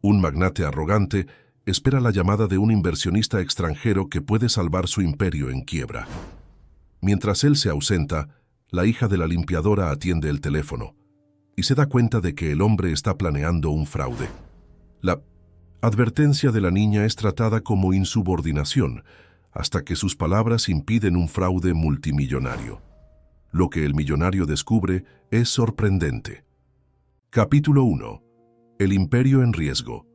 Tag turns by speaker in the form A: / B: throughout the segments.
A: Un magnate arrogante espera la llamada de un inversionista extranjero que puede salvar su imperio en quiebra. Mientras él se ausenta, la hija de la limpiadora atiende el teléfono y se da cuenta de que el hombre está planeando un fraude. La advertencia de la niña es tratada como insubordinación, hasta que sus palabras impiden un fraude multimillonario. Lo que el millonario descubre es sorprendente. Capítulo 1. El imperio en riesgo.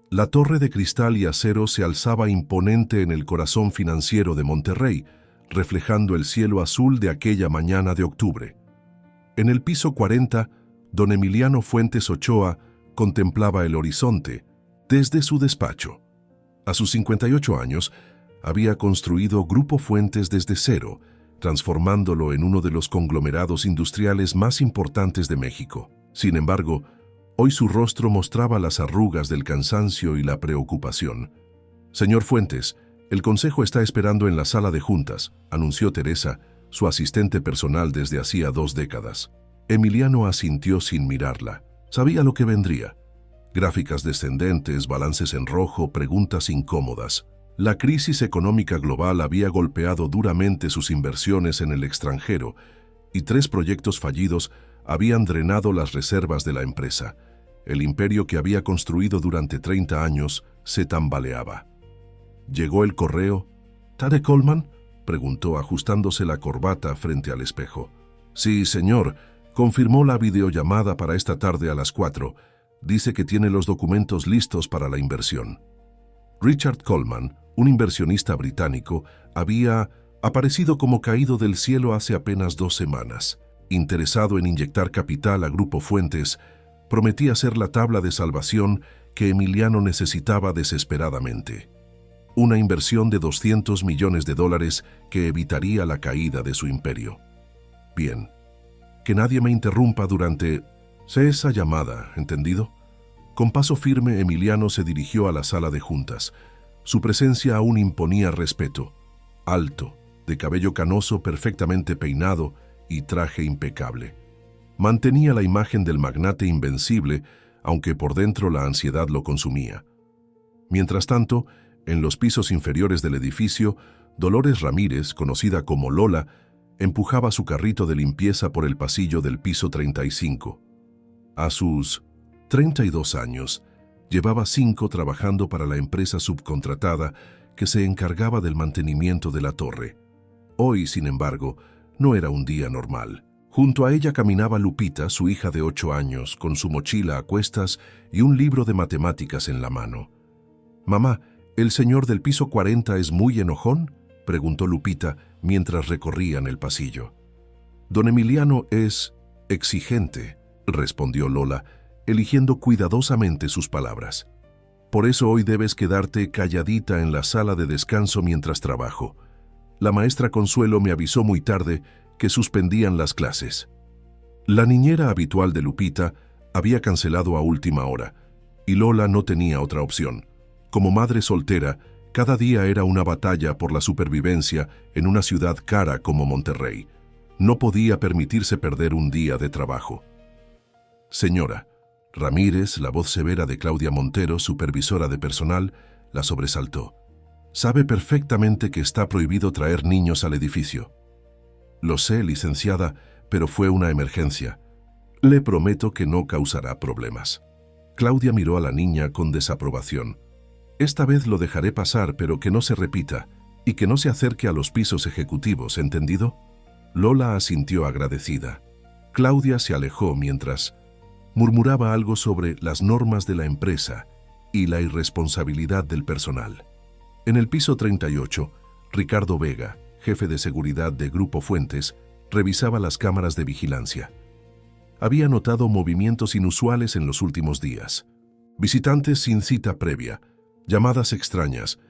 A: La torre de cristal y acero se alzaba imponente en el corazón financiero de Monterrey, reflejando el cielo azul de aquella mañana de octubre. En el piso 40, don Emiliano Fuentes Ochoa contemplaba el horizonte desde su despacho. A sus 58 años, había construido Grupo Fuentes desde cero, transformándolo en uno de los conglomerados industriales más importantes de México. Sin embargo, hoy su rostro mostraba las arrugas del cansancio y la preocupación. «Señor Fuentes, el consejo está esperando en la sala de juntas», anunció Teresa, su asistente personal desde hacía 2 décadas. Emiliano asintió sin mirarla. Sabía lo que vendría. Gráficas descendentes, balances en rojo, preguntas incómodas. La crisis económica global había golpeado duramente sus inversiones en el extranjero y 3 proyectos fallidos habían drenado las reservas de la empresa. El imperio que había construido durante 30 años se tambaleaba. Llegó el correo. «¿Tade Coleman?», preguntó ajustándose la corbata frente al espejo. «Sí, señor. Confirmó la videollamada para esta tarde a las 4. Dice que tiene los documentos listos para la inversión». Richard Coleman, un inversionista británico, había aparecido como caído del cielo hace apenas 2 semanas. Interesado en inyectar capital a Grupo Fuentes, prometía ser la tabla de salvación que Emiliano necesitaba desesperadamente. Una inversión de $200 millones que evitaría la caída de su imperio. «Bien. Que nadie me interrumpa durante esa llamada, ¿entendido?». Con paso firme, Emiliano se dirigió a la sala de juntas. Su presencia aún imponía respeto. Alto, de cabello canoso perfectamente peinado y traje impecable. Mantenía la imagen del magnate invencible, aunque por dentro la ansiedad lo consumía. Mientras tanto, en los pisos inferiores del edificio, Dolores Ramírez, conocida como Lola, empujaba su carrito de limpieza por el pasillo del piso 35. A sus 32 años, llevaba 5 trabajando para la empresa subcontratada que se encargaba del mantenimiento de la torre. Hoy, sin embargo, no era un día normal. Junto a ella caminaba Lupita, su hija de 8 años, con su mochila a cuestas y un libro de matemáticas en la mano. «Mamá, ¿el señor del piso 40 es muy enojón?», preguntó Lupita mientras recorrían el pasillo. «Don Emiliano es exigente», respondió Lola, eligiendo cuidadosamente sus palabras. «Por eso hoy debes quedarte calladita en la sala de descanso mientras trabajo. La maestra Consuelo me avisó muy tarde que suspendían las clases». La niñera habitual de Lupita había cancelado a última hora, y Lola no tenía otra opción. Como madre soltera, cada día era una batalla por la supervivencia en una ciudad cara como Monterrey. No podía permitirse perder un día de trabajo. «Señora», Ramírez, la voz severa de Claudia Montero, supervisora de personal, la sobresaltó. «Sabe perfectamente que está prohibido traer niños al edificio». «Lo sé, licenciada, pero fue una emergencia. Le prometo que no causará problemas». Claudia miró a la niña con desaprobación. «Esta vez lo dejaré pasar, pero que no se repita y que no se acerque a los pisos ejecutivos, ¿entendido?». Lola asintió agradecida. Claudia se alejó mientras murmuraba algo sobre las normas de la empresa y la irresponsabilidad del personal. En el piso 38, Ricardo Vega, jefe de seguridad de Grupo Fuentes, revisaba las cámaras de vigilancia. Había notado movimientos inusuales en los últimos días. Visitantes sin cita previa, llamadas extrañas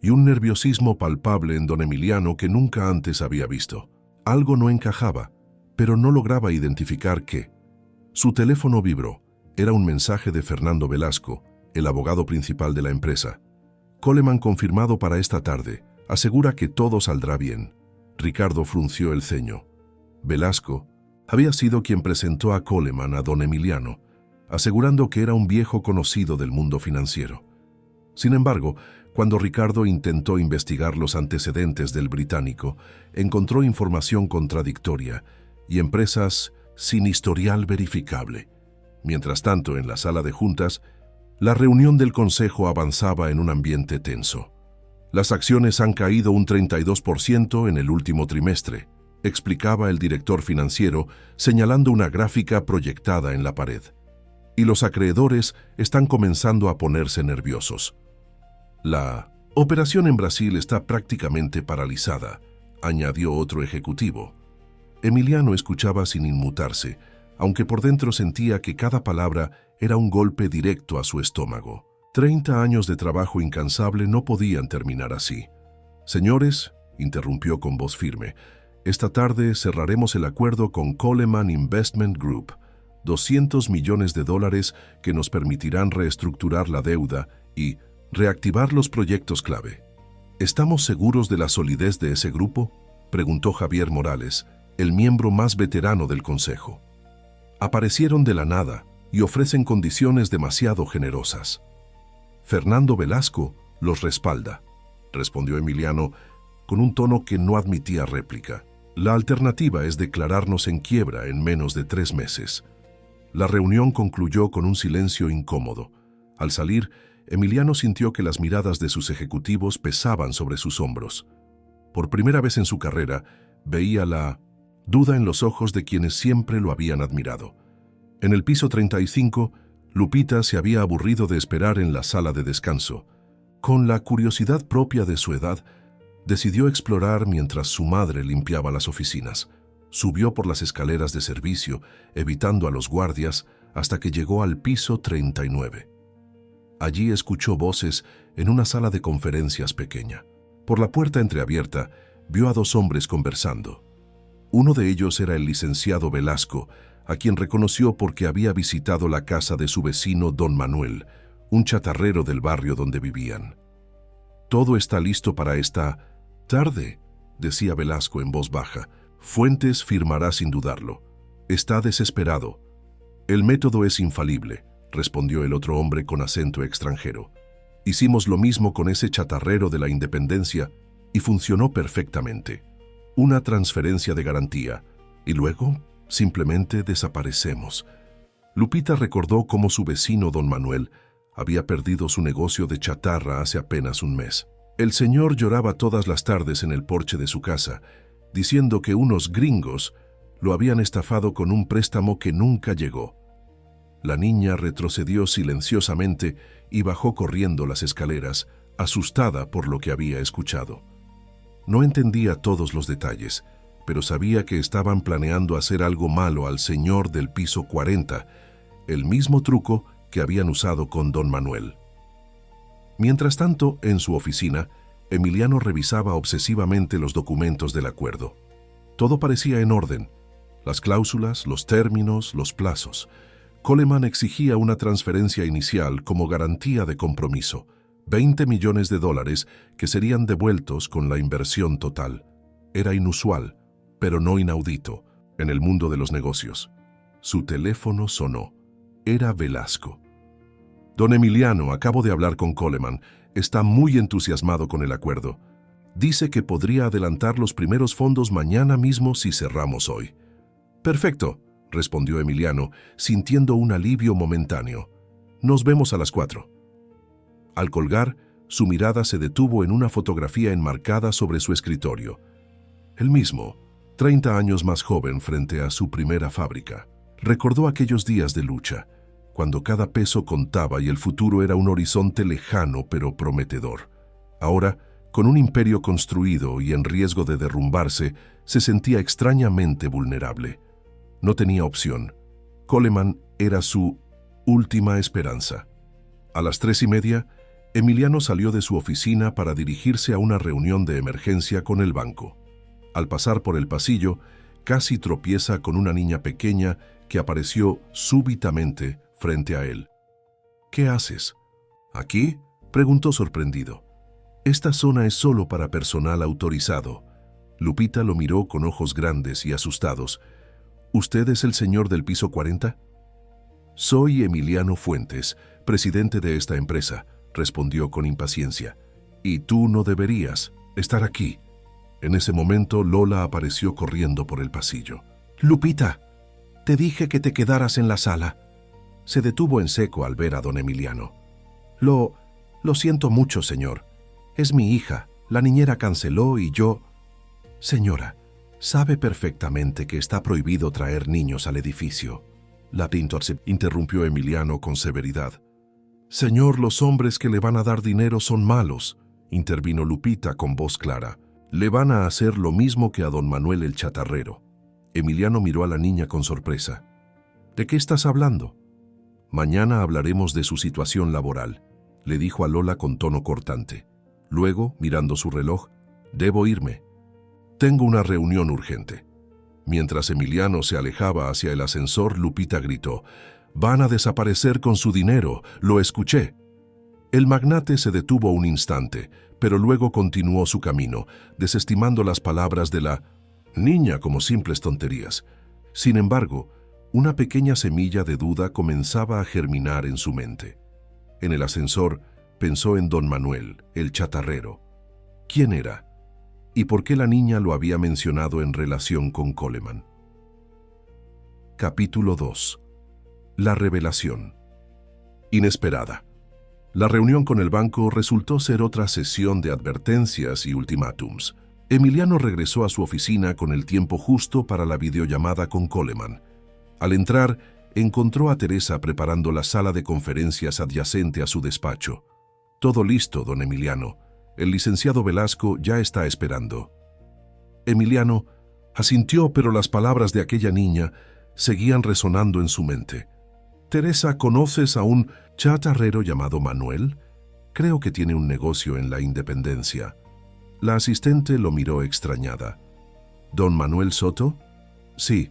A: y un nerviosismo palpable en don Emiliano que nunca antes había visto. Algo no encajaba, pero no lograba identificar qué. Su teléfono vibró. Era un mensaje de Fernando Velasco, el abogado principal de la empresa. «Coleman confirmado para esta tarde. Asegura que todo saldrá bien». Ricardo frunció el ceño. Velasco había sido quien presentó a Coleman a don Emiliano. asegurando que era un viejo conocido del mundo financiero. Sin embargo, cuando Ricardo intentó investigar los antecedentes del británico, encontró información contradictoria y empresas sin historial verificable. Mientras tanto, en la sala de juntas, la reunión del consejo avanzaba en un ambiente tenso. Las acciones han caído un 32% en el último trimestre, explicaba el director financiero, señalando una gráfica proyectada en la pared. Y los acreedores están comenzando a ponerse nerviosos. La operación en Brasil está prácticamente paralizada, añadió otro ejecutivo. Emiliano escuchaba sin inmutarse, aunque por dentro sentía que cada palabra era un golpe directo a su estómago. 30 años de trabajo incansable no podían terminar así. Señores, interrumpió con voz firme, esta tarde cerraremos el acuerdo con Coleman Investment Group, $200 millones que nos permitirán reestructurar la deuda y reactivar los proyectos clave. ¿Estamos seguros de la solidez de ese grupo?, preguntó Javier Morales, el miembro más veterano del consejo. Aparecieron de la nada y ofrecen condiciones demasiado generosas. Fernando Velasco los respalda, respondió Emiliano con un tono que no admitía réplica. La alternativa es declararnos en quiebra en menos de 3 meses. La reunión concluyó con un silencio incómodo. Al salir, Emiliano sintió que las miradas de sus ejecutivos pesaban sobre sus hombros. Por primera vez en su carrera, veía la duda en los ojos de quienes siempre lo habían admirado. En el piso 35, Lupita se había aburrido de esperar en la sala de descanso. Con la curiosidad propia de su edad, decidió explorar mientras su madre limpiaba las oficinas. Subió por las escaleras de servicio, evitando a los guardias, hasta que llegó al piso 39. Allí escuchó voces en una sala de conferencias pequeña. Por la puerta entreabierta, vio a 2 hombres conversando. Uno de ellos era el licenciado Velasco, a quien reconoció porque había visitado la casa de su vecino Don Manuel, un chatarrero del barrio donde vivían. «Todo está listo para esta tarde», decía Velasco en voz baja. «Fuentes firmará sin dudarlo. Está desesperado». «El método es infalible», respondió el otro hombre con acento extranjero. «Hicimos lo mismo con ese chatarrero de la Independencia y funcionó perfectamente. Una transferencia de garantía, y luego simplemente desaparecemos». Lupita recordó cómo su vecino Don Manuel había perdido su negocio de chatarra hace apenas un mes. El señor lloraba todas las tardes en el porche de su casa, diciendo que unos gringos lo habían estafado con un préstamo que nunca llegó. La niña retrocedió silenciosamente y bajó corriendo las escaleras, asustada por lo que había escuchado. No entendía todos los detalles, pero sabía que estaban planeando hacer algo malo al señor del piso 40, el mismo truco que habían usado con Don Manuel. Mientras tanto, en su oficina, Emiliano revisaba obsesivamente los documentos del acuerdo. Todo parecía en orden: las cláusulas, los términos, los plazos. Coleman exigía una transferencia inicial como garantía de compromiso, $20 millones que serían devueltos con la inversión total. Era inusual, pero no inaudito, en el mundo de los negocios. Su teléfono sonó. Era Velasco. «Don Emiliano, acabo de hablar con Coleman. Está muy entusiasmado con el acuerdo. Dice que podría adelantar los primeros fondos mañana mismo si cerramos hoy». «Perfecto», respondió Emiliano, sintiendo un alivio momentáneo. «Nos vemos a las 4». Al colgar, su mirada se detuvo en una fotografía enmarcada sobre su escritorio. El mismo, 30 años más joven frente a su primera fábrica. Recordó aquellos días de lucha, cuando cada peso contaba y el futuro era un horizonte lejano pero prometedor. Ahora, con un imperio construido y en riesgo de derrumbarse, se sentía extrañamente vulnerable. No tenía opción. Coleman era su última esperanza. A las 3:30, Emiliano salió de su oficina para dirigirse a una reunión de emergencia con el banco. Al pasar por el pasillo, casi tropieza con una niña pequeña que apareció súbitamente frente a él. «¿Qué haces?» «¿Aquí?», preguntó sorprendido. «Esta zona es solo para personal autorizado». Lupita lo miró con ojos grandes y asustados. «¿Usted es el señor del piso 40? Soy Emiliano Fuentes, presidente de esta empresa, respondió con impaciencia. Y tú no deberías estar aquí. En ese momento, Lola apareció corriendo por el pasillo. Lupita, te dije que te quedaras en la sala. Se detuvo en seco al ver a don Emiliano. Lo siento mucho, señor. Es mi hija. La niñera canceló y yo... Señora, sabe perfectamente que está prohibido traer niños al edificio. La Pintor se interrumpió Emiliano con severidad. Señor, los hombres que le van a dar dinero son malos, intervino Lupita con voz clara. Le van a hacer lo mismo que a don Manuel el chatarrero. Emiliano miró a la niña con sorpresa. ¿De qué estás hablando? Mañana hablaremos de su situación laboral, le dijo a Lola con tono cortante. Luego, mirando su reloj, debo irme. Tengo una reunión urgente. Mientras Emiliano se alejaba hacia el ascensor, Lupita gritó, «Van a desaparecer con su dinero, lo escuché». El magnate se detuvo un instante, pero luego continuó su camino, desestimando las palabras de la niña como simples tonterías. Sin embargo, una pequeña semilla de duda comenzaba a germinar en su mente. En el ascensor pensó en don Manuel, el chatarrero. ¿Quién era? ¿Y por qué la niña lo había mencionado en relación con Coleman? Capítulo 2. La revelación. Inesperada. La reunión con el banco resultó ser otra sesión de advertencias y ultimátums. Emiliano regresó a su oficina con el tiempo justo para la videollamada con Coleman. Al entrar, encontró a Teresa preparando la sala de conferencias adyacente a su despacho. Todo listo, don Emiliano. El licenciado Velasco ya está esperando. Emiliano asintió, pero las palabras de aquella niña seguían resonando en su mente. Teresa, ¿conoces a un chatarrero llamado Manuel? Creo que tiene un negocio en la Independencia. La asistente lo miró extrañada. ¿Don Manuel Soto? Sí,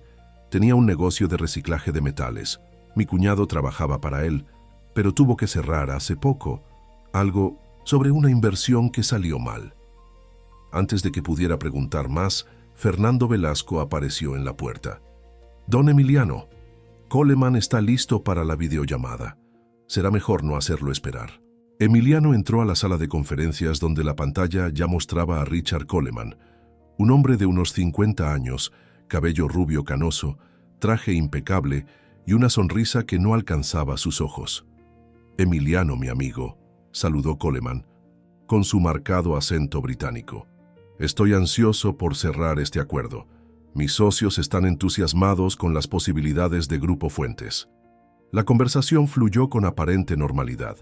A: tenía un negocio de reciclaje de metales. Mi cuñado trabajaba para él, pero tuvo que cerrar hace poco. Algo sobre una inversión que salió mal. Antes de que pudiera preguntar más, Fernando Velasco apareció en la puerta. Don Emiliano, Coleman está listo para la videollamada. Será mejor no hacerlo esperar. Emiliano entró a la sala de conferencias donde la pantalla ya mostraba a Richard Coleman, un hombre de unos 50 años, cabello rubio canoso, traje impecable y una sonrisa que no alcanzaba sus ojos. Emiliano, mi amigo, saludó Coleman, con su marcado acento británico. Estoy ansioso por cerrar este acuerdo. Mis socios están entusiasmados con las posibilidades de Grupo Fuentes. La conversación fluyó con aparente normalidad.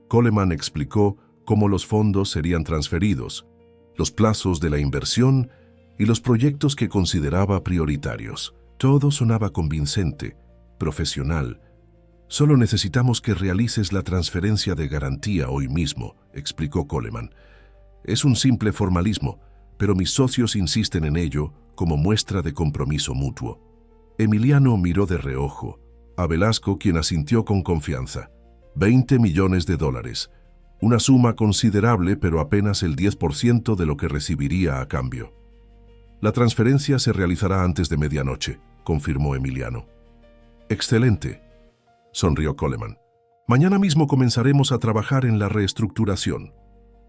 A: Coleman explicó cómo los fondos serían transferidos, los plazos de la inversión y los proyectos que consideraba prioritarios. Todo sonaba convincente, profesional. Solo necesitamos que realices la transferencia de garantía hoy mismo, explicó Coleman. Es un simple formalismo, pero mis socios insisten en ello como muestra de compromiso mutuo. Emiliano miró de reojo a Velasco, quien asintió con confianza. $20 millones, una suma considerable, pero apenas el 10% de lo que recibiría a cambio. La transferencia se realizará antes de medianoche, confirmó Emiliano. Excelente, sonrió Coleman. Mañana mismo comenzaremos a trabajar en la reestructuración.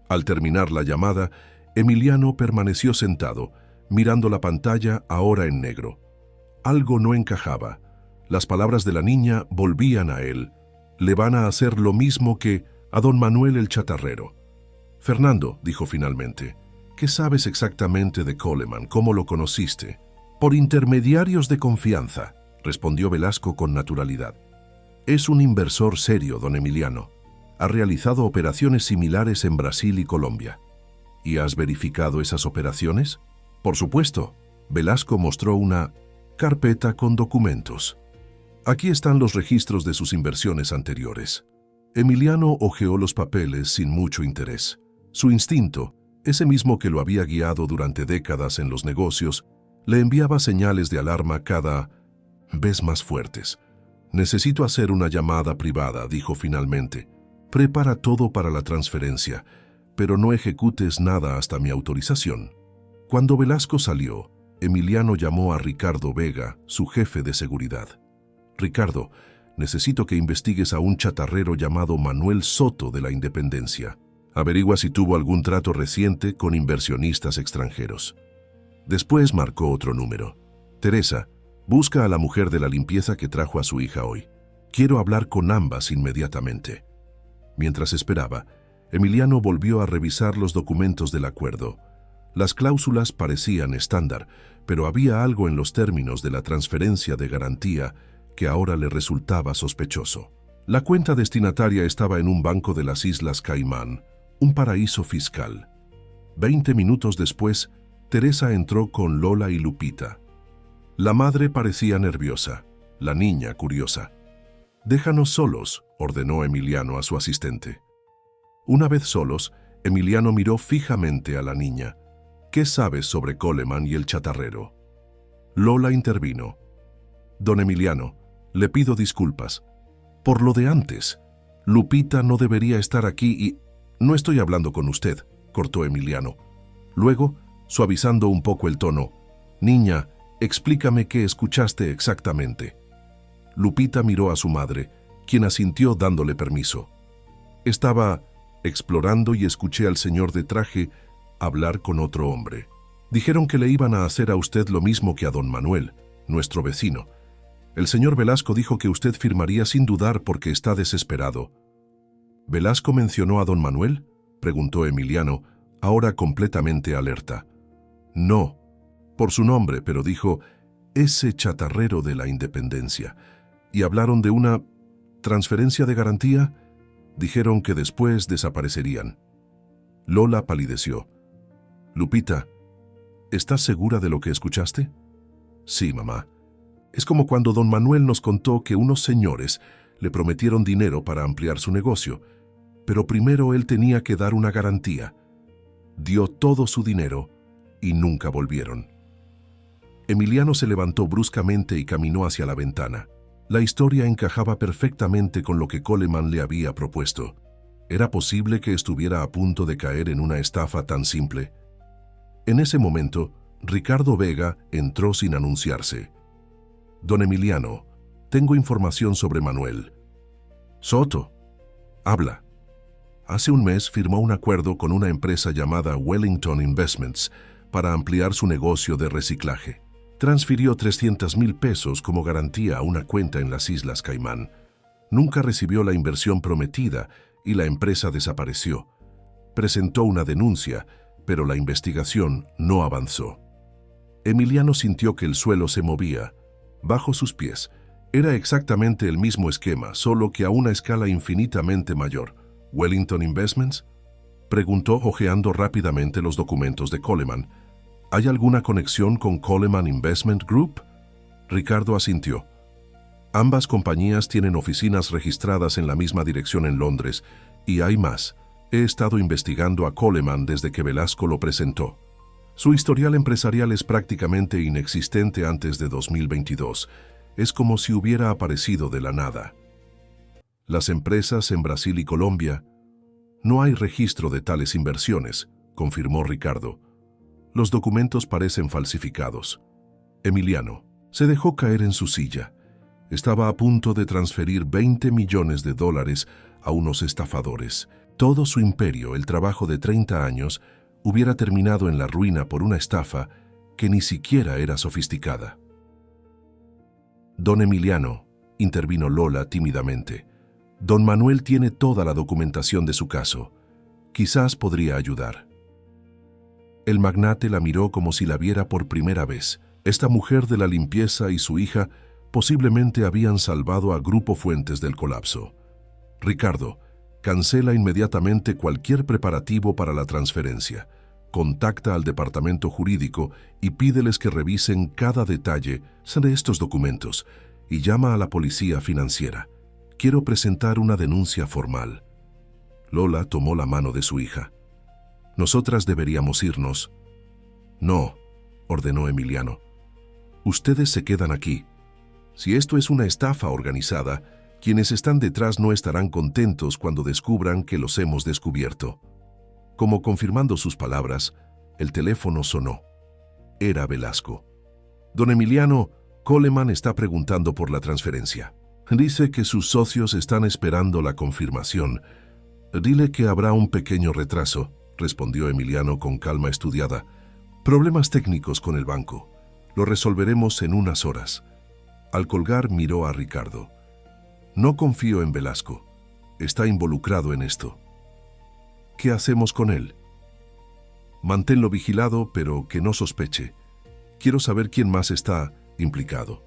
A: Al terminar la llamada, Emiliano permaneció sentado, mirando la pantalla ahora en negro. Algo no encajaba. Las palabras de la niña volvían a él. Le van a hacer lo mismo que a don Manuel el chatarrero. Fernando, dijo finalmente, ¿qué sabes exactamente de Coleman? ¿Cómo lo conociste? Por intermediarios de confianza, respondió Velasco con naturalidad. Es un inversor serio, don Emiliano. Ha realizado operaciones similares en Brasil y Colombia. ¿Y has verificado esas operaciones? Por supuesto. Velasco mostró una carpeta con documentos. Aquí están los registros de sus inversiones anteriores. Emiliano hojeó los papeles sin mucho interés. Su instinto, ese mismo que lo había guiado durante décadas en los negocios, le enviaba señales de alarma cada vez más fuertes. Necesito hacer una llamada privada, dijo finalmente. Prepara todo para la transferencia, pero no ejecutes nada hasta mi autorización. Cuando Velasco salió, Emiliano llamó a Ricardo Vega, su jefe de seguridad. Ricardo, necesito que investigues a un chatarrero llamado Manuel Soto de la Independencia. Averigua si tuvo algún trato reciente con inversionistas extranjeros. Después marcó otro número. Teresa, busca a la mujer de la limpieza que trajo a su hija hoy. Quiero hablar con ambas inmediatamente. Mientras esperaba, Emiliano volvió a revisar los documentos del acuerdo. Las cláusulas parecían estándar, pero había algo en los términos de la transferencia de garantía que ahora le resultaba sospechoso. La cuenta destinataria estaba en un banco de las Islas Caimán, un paraíso fiscal. 20 minutos después, Teresa entró con Lola y Lupita. La madre parecía nerviosa, la niña curiosa. «Déjanos solos», ordenó Emiliano a su asistente. Una vez solos, Emiliano miró fijamente a la niña. «¿Qué sabes sobre Coleman y el chatarrero?» Lola intervino. «Don Emiliano, le pido disculpas. Por lo de antes, Lupita no debería estar aquí y...» «No estoy hablando con usted», cortó Emiliano. Luego, suavizando un poco el tono, «Niña, explícame qué escuchaste exactamente». Lupita miró a su madre, quien asintió dándole permiso. «Estaba explorando y escuché al señor de traje hablar con otro hombre. Dijeron que le iban a hacer a usted lo mismo que a don Manuel, nuestro vecino. El señor Velasco dijo que usted firmaría sin dudar porque está desesperado». «¿Velasco mencionó a don Manuel?», preguntó Emiliano, ahora completamente alerta. «No, por su nombre, pero dijo, ese chatarrero de la Independencia. Y hablaron de una transferencia de garantía. Dijeron que después desaparecerían». Lola palideció. «Lupita, ¿estás segura de lo que escuchaste?» «Sí, mamá. Es como cuando don Manuel nos contó que unos señores le prometieron dinero para ampliar su negocio, pero primero él tenía que dar una garantía. Dio todo su dinero y nunca volvieron». Emiliano se levantó bruscamente y caminó hacia la ventana. La historia encajaba perfectamente con lo que Coleman le había propuesto. ¿Era posible que estuviera a punto de caer en una estafa tan simple? En ese momento, Ricardo Vega entró sin anunciarse. «Don Emiliano, tengo información sobre Manuel». «Soto, habla». Hace un mes firmó un acuerdo con una empresa llamada Wellington Investments para ampliar su negocio de reciclaje. Transfirió 300,000 pesos como garantía a una cuenta en las Islas Caimán. Nunca recibió la inversión prometida y la empresa desapareció. Presentó una denuncia, pero la investigación no avanzó. Emiliano sintió que el suelo se movía. Bajo sus pies, era exactamente el mismo esquema, solo que a una escala infinitamente mayor. «¿Wellington Investments?», preguntó hojeando rápidamente los documentos de Coleman. «¿Hay alguna conexión con Coleman Investment Group?». Ricardo asintió. «Ambas compañías tienen oficinas registradas en la misma dirección en Londres, y hay más. He estado investigando a Coleman desde que Velasco lo presentó. Su historial empresarial es prácticamente inexistente antes de 2022. Es como si hubiera aparecido de la nada. Las empresas en Brasil y Colombia. No hay registro de tales inversiones», confirmó Ricardo. «Los documentos parecen falsificados». Emiliano se dejó caer en su silla. Estaba a punto de transferir $20 millones a unos estafadores. Todo su imperio, el trabajo de 30 años, hubiera terminado en la ruina por una estafa que ni siquiera era sofisticada. «Don Emiliano», intervino Lola tímidamente, «don Manuel tiene toda la documentación de su caso. Quizás podría ayudar». El magnate la miró como si la viera por primera vez. Esta mujer de la limpieza y su hija posiblemente habían salvado a Grupo Fuentes del colapso. «Ricardo, cancela inmediatamente cualquier preparativo para la transferencia. Contacta al departamento jurídico y pídeles que revisen cada detalle de estos documentos y llama a la policía financiera. Quiero presentar una denuncia formal». Lola tomó la mano de su hija. «Nosotras deberíamos irnos». «No», ordenó Emiliano. «Ustedes se quedan aquí. Si esto es una estafa organizada, quienes están detrás no estarán contentos cuando descubran que los hemos descubierto». Como confirmando sus palabras, el teléfono sonó. Era Velasco. «Don Emiliano, Coleman está preguntando por la transferencia». Dice que sus socios están esperando la confirmación. Dile que habrá un pequeño retraso, respondió Emiliano con calma estudiada. Problemas técnicos con el banco. Lo resolveremos en unas horas. Al colgar miró a Ricardo. No confío en Velasco. Está involucrado en esto. ¿Qué hacemos con él? Manténlo vigilado, pero que no sospeche. Quiero saber quién más está implicado.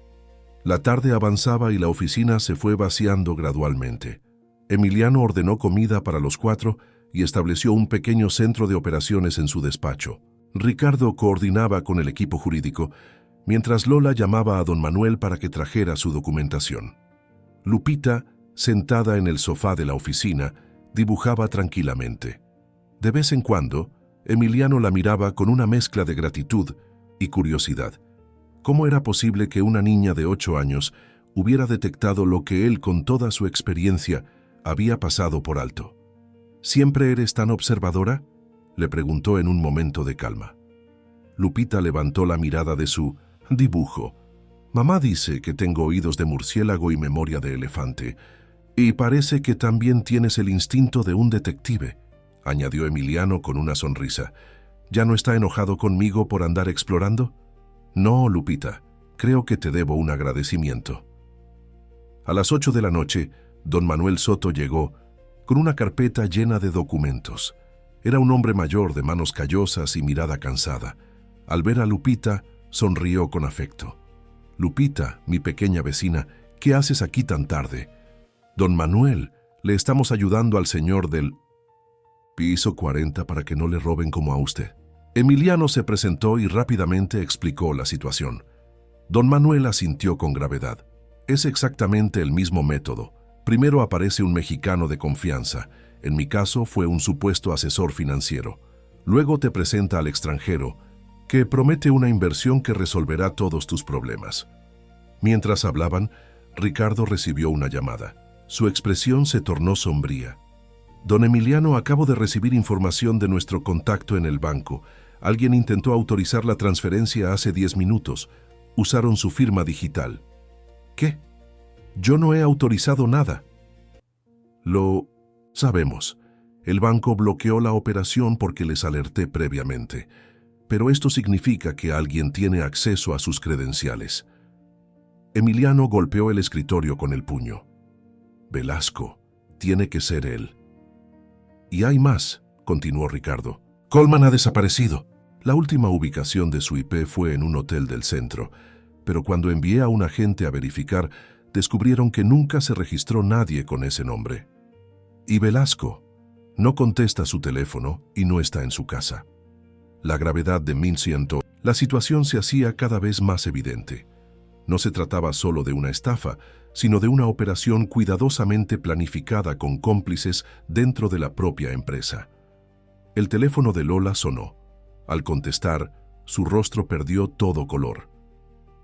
A: La tarde avanzaba y la oficina se fue vaciando gradualmente. Emiliano ordenó comida para los 4 y estableció un pequeño centro de operaciones en su despacho. Ricardo coordinaba con el equipo jurídico, mientras Lola llamaba a don Manuel para que trajera su documentación. Lupita, sentada en el sofá de la oficina, dibujaba tranquilamente. De vez en cuando, Emiliano la miraba con una mezcla de gratitud y curiosidad. ¿Cómo era posible que una niña de 8 años hubiera detectado lo que él, con toda su experiencia, había pasado por alto? ¿Siempre eres tan observadora?, le preguntó en un momento de calma. Lupita levantó la mirada de su dibujo. Mamá dice que tengo oídos de murciélago y memoria de elefante, y parece que también tienes el instinto de un detective, añadió Emiliano con una sonrisa. ¿Ya no está enojado conmigo por andar explorando? No, Lupita, creo que te debo un agradecimiento. A las 8 de la noche, don Manuel Soto llegó con una carpeta llena de documentos. Era un hombre mayor de manos callosas y mirada cansada. Al ver a Lupita, sonrió con afecto. Lupita, mi pequeña vecina, ¿qué haces aquí tan tarde? Don Manuel, le estamos ayudando al señor del piso 40 para que no le roben como a usted. Emiliano se presentó y rápidamente explicó la situación. Don Manuel asintió con gravedad. Es exactamente el mismo método. Primero aparece un mexicano de confianza. En mi caso fue un supuesto asesor financiero. Luego te presenta al extranjero, que promete una inversión que resolverá todos tus problemas. Mientras hablaban, Ricardo recibió una llamada. Su expresión se tornó sombría. Don Emiliano, acabo de recibir información de nuestro contacto en el banco. Alguien intentó autorizar la transferencia hace 10 minutos. Usaron su firma digital. ¿Qué? Yo no he autorizado nada. Lo sabemos. El banco bloqueó la operación porque les alerté previamente. Pero esto significa que alguien tiene acceso a sus credenciales. Emiliano golpeó el escritorio con el puño. Velasco, tiene que ser él. Y hay más, continuó Ricardo. Coleman ha desaparecido. La última ubicación de su IP fue en un hotel del centro, pero cuando envié a un agente a verificar, descubrieron que nunca se registró nadie con ese nombre. Y Velasco no contesta su teléfono y no está en su casa. La gravedad de Minciento, la situación se hacía cada vez más evidente. No se trataba solo de una estafa, sino de una operación cuidadosamente planificada con cómplices dentro de la propia empresa. El teléfono de Lola sonó. Al contestar, su rostro perdió todo color.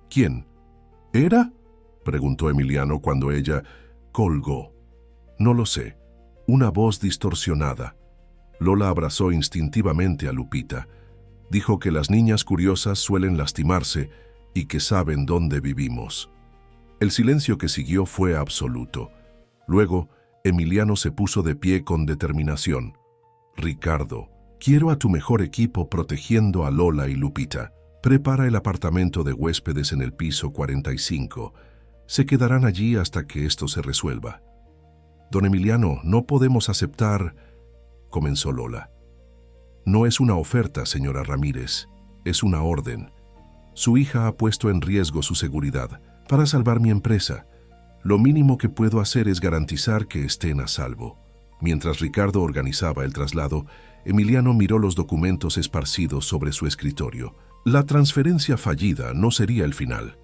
A: ¿Quién? ¿Era?, preguntó Emiliano cuando ella colgó. No lo sé. Una voz distorsionada. Lola abrazó instintivamente a Lupita. Dijo que las niñas curiosas suelen lastimarse y que saben dónde vivimos. El silencio que siguió fue absoluto. Luego, Emiliano se puso de pie con determinación. Ricardo, quiero a tu mejor equipo protegiendo a Lola y Lupita. Prepara el apartamento de huéspedes en el piso 45. Se quedarán allí hasta que esto se resuelva. Don Emiliano, no podemos aceptar, comenzó Lola. No es una oferta, señora Ramírez, es una orden. Su hija ha puesto en riesgo su seguridad para salvar mi empresa. Lo mínimo que puedo hacer es garantizar que estén a salvo. Mientras Ricardo organizaba el traslado, Emiliano miró los documentos esparcidos sobre su escritorio. La transferencia fallida no sería el final.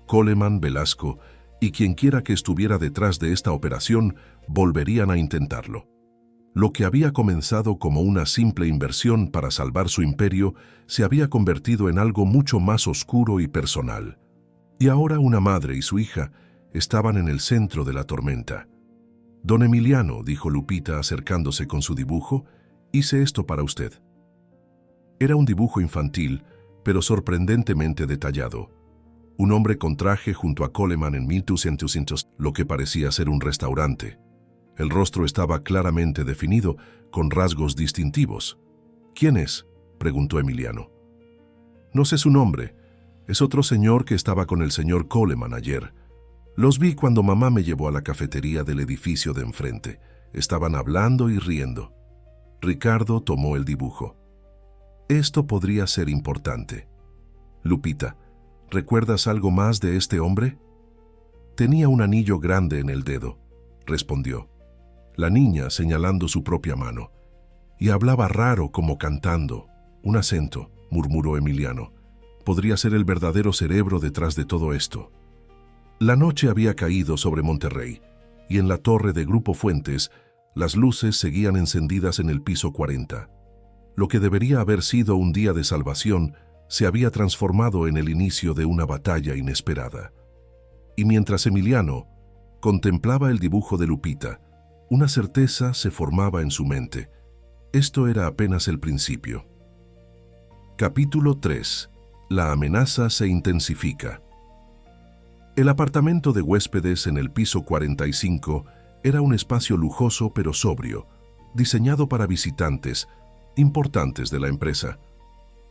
A: Coleman, Velasco y quienquiera que estuviera detrás de esta operación volverían a intentarlo. Lo que había comenzado como una simple inversión para salvar su imperio se había convertido en algo mucho más oscuro y personal. Y ahora una madre y su hija estaban en el centro de la tormenta. Don Emiliano, dijo Lupita acercándose con su dibujo, hice esto para usted. Era un dibujo infantil, pero sorprendentemente detallado. Un hombre con traje junto a Coleman en 1200, lo que parecía ser un restaurante. El rostro estaba claramente definido, con rasgos distintivos. ¿Quién es?, preguntó Emiliano. No sé su nombre. Es otro señor que estaba con el señor Coleman ayer. Los vi cuando mamá me llevó a la cafetería del edificio de enfrente. Estaban hablando y riendo. Ricardo tomó el dibujo. Esto podría ser importante. Lupita, ¿recuerdas algo más de este hombre? Tenía un anillo grande en el dedo, respondió. La niña señalando su propia mano. Y hablaba raro como cantando. Un acento, murmuró Emiliano. Podría ser el verdadero cerebro detrás de todo esto. La noche había caído sobre Monterrey, y en la torre de Grupo Fuentes, las luces seguían encendidas en el piso 40. Lo que debería haber sido un día de salvación se había transformado en el inicio de una batalla inesperada. Y mientras Emiliano contemplaba el dibujo de Lupita, una certeza se formaba en su mente. Esto era apenas el principio. Capítulo 3. La amenaza se intensifica. El apartamento de huéspedes en el piso 45 era un espacio lujoso pero sobrio, diseñado para visitantes importantes de la empresa.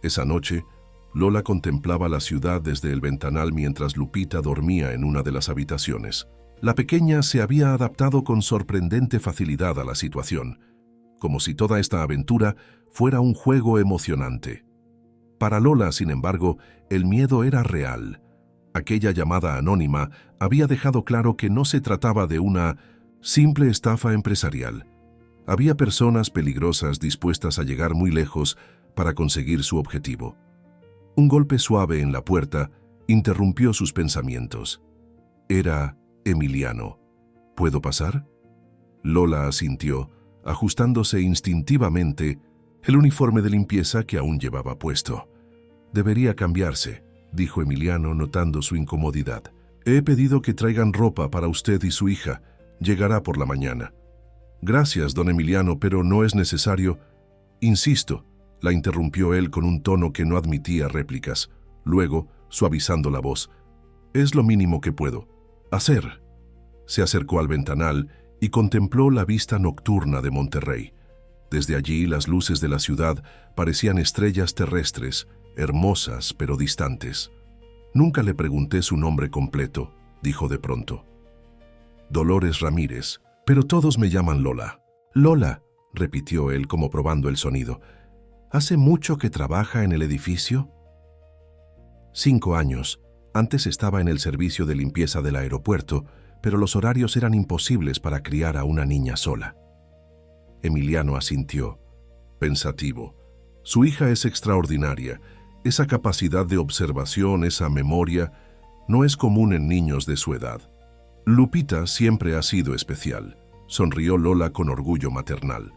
A: Esa noche, Lola contemplaba la ciudad desde el ventanal mientras Lupita dormía en una de las habitaciones. La pequeña se había adaptado con sorprendente facilidad a la situación, como si toda esta aventura fuera un juego emocionante. Para Lola, sin embargo, el miedo era real. Aquella llamada anónima había dejado claro que no se trataba de una simple estafa empresarial. Había personas peligrosas dispuestas a llegar muy lejos para conseguir su objetivo. Un golpe suave en la puerta interrumpió sus pensamientos. Era Emiliano. ¿Puedo pasar? Lola asintió, ajustándose instintivamente el uniforme de limpieza que aún llevaba puesto. Debería cambiarse, dijo Emiliano notando su incomodidad. He pedido que traigan ropa para usted y su hija. Llegará por la mañana. Gracias, don Emiliano, pero no es necesario. Insisto, la interrumpió él con un tono que no admitía réplicas. Luego, suavizando la voz, es lo mínimo que puedo hacer. Se acercó al ventanal y contempló la vista nocturna de Monterrey. Desde allí las luces de la ciudad parecían estrellas terrestres, hermosas pero distantes. Nunca le pregunté su nombre completo, dijo de pronto. Dolores Ramírez, pero todos me llaman Lola. Lola, repitió él como probando el sonido. ¿Hace mucho que trabaja en el edificio? 5 años. Antes estaba en el servicio de limpieza del aeropuerto, pero los horarios eran imposibles para criar a una niña sola. Emiliano asintió, pensativo. Su hija es extraordinaria. Esa capacidad de observación, esa memoria, no es común en niños de su edad. Lupita siempre ha sido especial, sonrió Lola con orgullo maternal.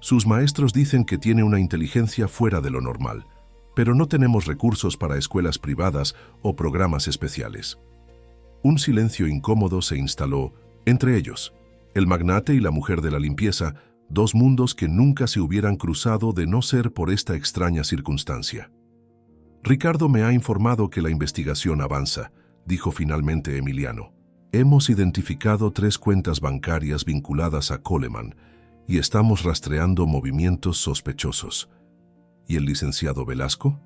A: Sus maestros dicen que tiene una inteligencia fuera de lo normal, pero no tenemos recursos para escuelas privadas o programas especiales. Un silencio incómodo se instaló entre ellos, el magnate y la mujer de la limpieza, dos mundos que nunca se hubieran cruzado de no ser por esta extraña circunstancia. Ricardo me ha informado que la investigación avanza, dijo finalmente Emiliano. Hemos identificado 3 cuentas bancarias vinculadas a Coleman y estamos rastreando movimientos sospechosos. ¿Y el licenciado Velasco?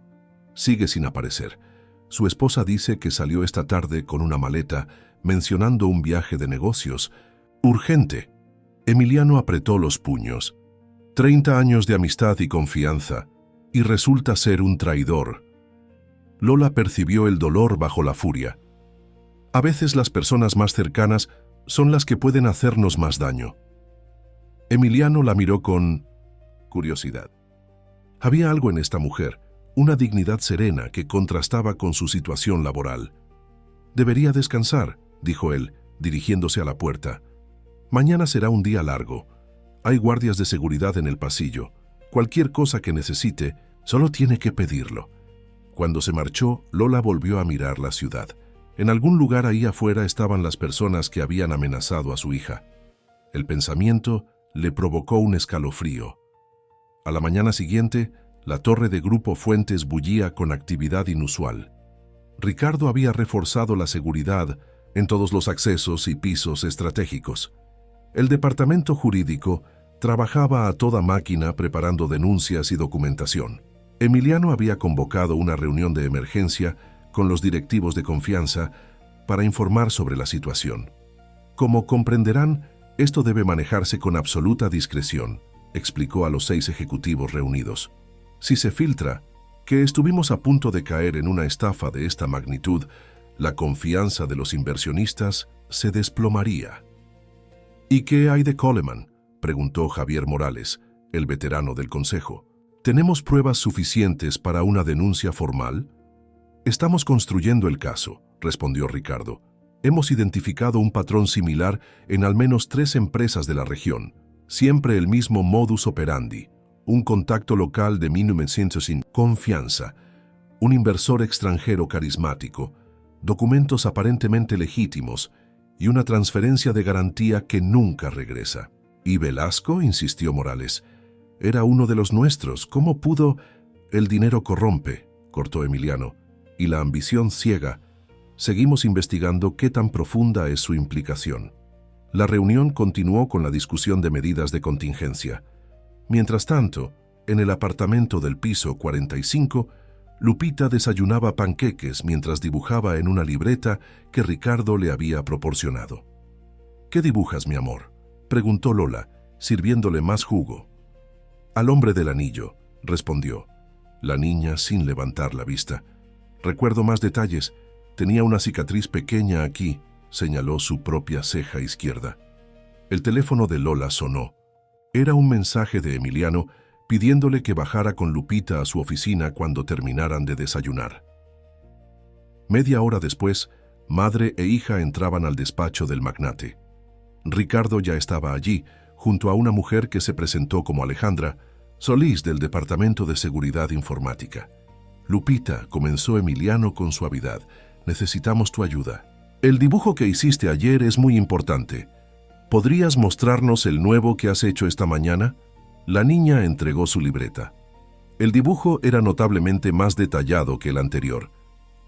A: Sigue sin aparecer. Su esposa dice que salió esta tarde con una maleta mencionando un viaje de negocios. ¡Urgente! Emiliano apretó los puños. 30 años de amistad y confianza, y resulta ser un traidor. Lola percibió el dolor bajo la furia. A veces las personas más cercanas son las que pueden hacernos más daño. Emiliano la miró con curiosidad. Había algo en esta mujer, una dignidad serena que contrastaba con su situación laboral. Debería descansar, dijo él, dirigiéndose a la puerta. Mañana será un día largo. Hay guardias de seguridad en el pasillo. Cualquier cosa que necesite, solo tiene que pedirlo. Cuando se marchó, Lola volvió a mirar la ciudad. En algún lugar ahí afuera estaban las personas que habían amenazado a su hija. El pensamiento le provocó un escalofrío. A la mañana siguiente, la torre de Grupo Fuentes bullía con actividad inusual. Ricardo había reforzado la seguridad en todos los accesos y pisos estratégicos. El departamento jurídico trabajaba a toda máquina preparando denuncias y documentación. Emiliano había convocado una reunión de emergencia con los directivos de confianza para informar sobre la situación. Como comprenderán, esto debe manejarse con absoluta discreción, explicó a los 6 ejecutivos reunidos. Si se filtra que estuvimos a punto de caer en una estafa de esta magnitud, la confianza de los inversionistas se desplomaría. ¿Y qué hay de Coleman?, preguntó Javier Morales, el veterano del consejo. ¿Tenemos pruebas suficientes para una denuncia formal? Estamos construyendo el caso, respondió Ricardo. Hemos identificado un patrón similar en al menos 3 empresas de la región. Siempre el mismo modus operandi. Un contacto local de 1900 sin confianza, un inversor extranjero carismático, documentos aparentemente legítimos y una transferencia de garantía que nunca regresa. ¿Y Velasco?, insistió Morales. Era uno de los nuestros. ¿Cómo pudo? El dinero corrompe, cortó Emiliano, y la ambición ciega. Seguimos investigando qué tan profunda es su implicación. La reunión continuó con la discusión de medidas de contingencia. Mientras tanto, en el apartamento del piso 45, Lupita desayunaba panqueques mientras dibujaba en una libreta que Ricardo le había proporcionado. ¿Qué dibujas, mi amor?, preguntó Lola, sirviéndole más jugo. Al hombre del anillo, respondió. La niña sin levantar la vista. Recuerdo más detalles. Tenía una cicatriz pequeña aquí, señaló su propia ceja izquierda. El teléfono de Lola sonó. Era un mensaje de Emiliano pidiéndole que bajara con Lupita a su oficina cuando terminaran de desayunar. Media hora después, madre e hija entraban al despacho del magnate. Ricardo ya estaba allí, junto a una mujer que se presentó como Alejandra, Solís del Departamento de Seguridad Informática. Lupita, comenzó Emiliano con suavidad, necesitamos tu ayuda. El dibujo que hiciste ayer es muy importante. ¿Podrías mostrarnos el nuevo que has hecho esta mañana? La niña entregó su libreta. El dibujo era notablemente más detallado que el anterior.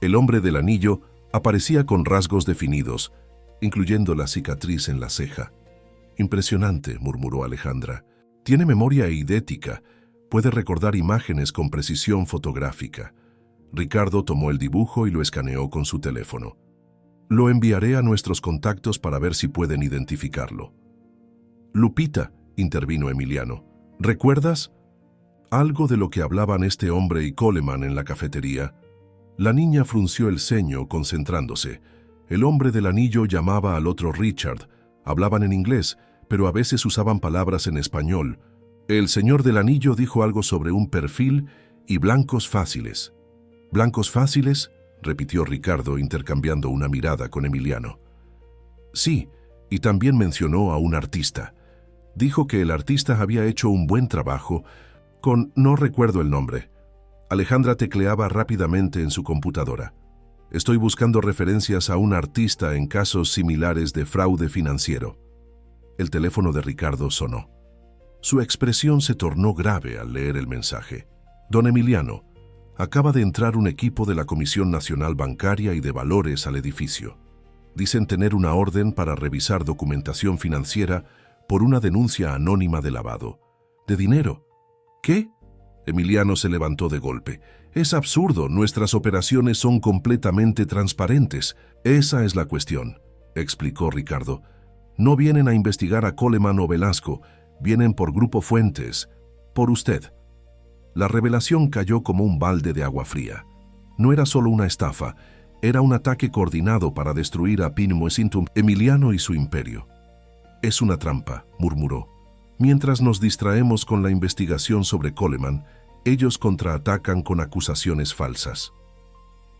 A: El hombre del anillo aparecía con rasgos definidos, incluyendo la cicatriz en la ceja. Impresionante, murmuró Alejandra. Tiene memoria eidética. Puede recordar imágenes con precisión fotográfica. Ricardo tomó el dibujo y lo escaneó con su teléfono. Lo enviaré a nuestros contactos para ver si pueden identificarlo. Lupita, intervino Emiliano, ¿recuerdas algo de lo que hablaban este hombre y Coleman en la cafetería? La niña frunció el ceño, concentrándose. El hombre del anillo llamaba al otro Richard. Hablaban en inglés, pero a veces usaban palabras en español. El señor del anillo dijo algo sobre un perfil y blancos fáciles. ¿Blancos fáciles?, repitió Ricardo, intercambiando una mirada con Emiliano. Sí, y también mencionó a un artista. Dijo que el artista había hecho un buen trabajo con... no recuerdo el nombre. Alejandra tecleaba rápidamente en su computadora. Estoy buscando referencias a un artista en casos similares de fraude financiero. El teléfono de Ricardo sonó. Su expresión se tornó grave al leer el mensaje. Don Emiliano, acaba de entrar un equipo de la Comisión Nacional Bancaria y de Valores al edificio. Dicen tener una orden para revisar documentación financiera por una denuncia anónima de lavado de dinero. ¿Qué? Emiliano se levantó de golpe. Es absurdo, nuestras operaciones son completamente transparentes. Esa es la cuestión, explicó Ricardo. No vienen a investigar a Coleman o Velasco, vienen por Grupo Fuentes, por usted. La revelación cayó como un balde de agua fría. No era solo una estafa, era un ataque coordinado para destruir a Pinmuesintum, Emiliano y su imperio. Es una trampa, murmuró. Mientras nos distraemos con la investigación sobre Coleman, ellos contraatacan con acusaciones falsas.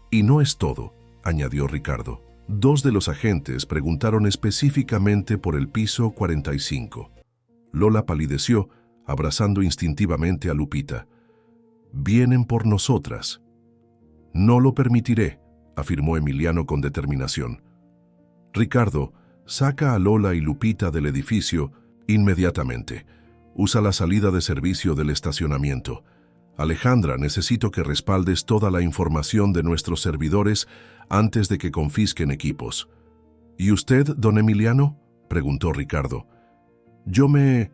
A: Y no es todo, añadió Ricardo. 2 de los agentes preguntaron específicamente por el piso 45. Lola palideció, abrazando instintivamente a Lupita. Vienen por nosotras. No lo permitiré, afirmó Emiliano con determinación. Ricardo, saca a Lola y Lupita del edificio inmediatamente. Usa la salida de servicio del estacionamiento. Alejandra, necesito que respaldes toda la información de nuestros servidores antes de que confisquen equipos. ¿Y usted, don Emiliano?, preguntó Ricardo. Yo me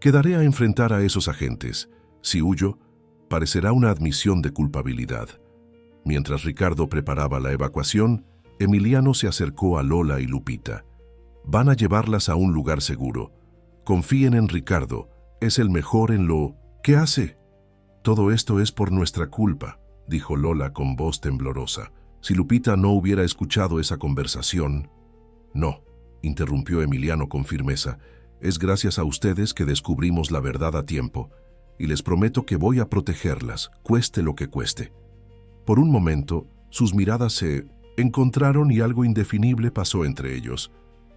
A: quedaré a enfrentar a esos agentes. Si huyo, parecerá una admisión de culpabilidad. Mientras Ricardo preparaba la evacuación, Emiliano se acercó a Lola y Lupita. Van a llevarlas a un lugar seguro. Confíen en Ricardo, es el mejor en lo que hace. Todo esto es por nuestra culpa, dijo Lola con voz temblorosa. Si Lupita no hubiera escuchado esa conversación... No, interrumpió Emiliano con firmeza. Es gracias a ustedes que descubrimos la verdad a tiempo, y les prometo que voy a protegerlas, cueste lo que cueste. Por un momento, sus miradas se encontraron y algo indefinible pasó entre ellos.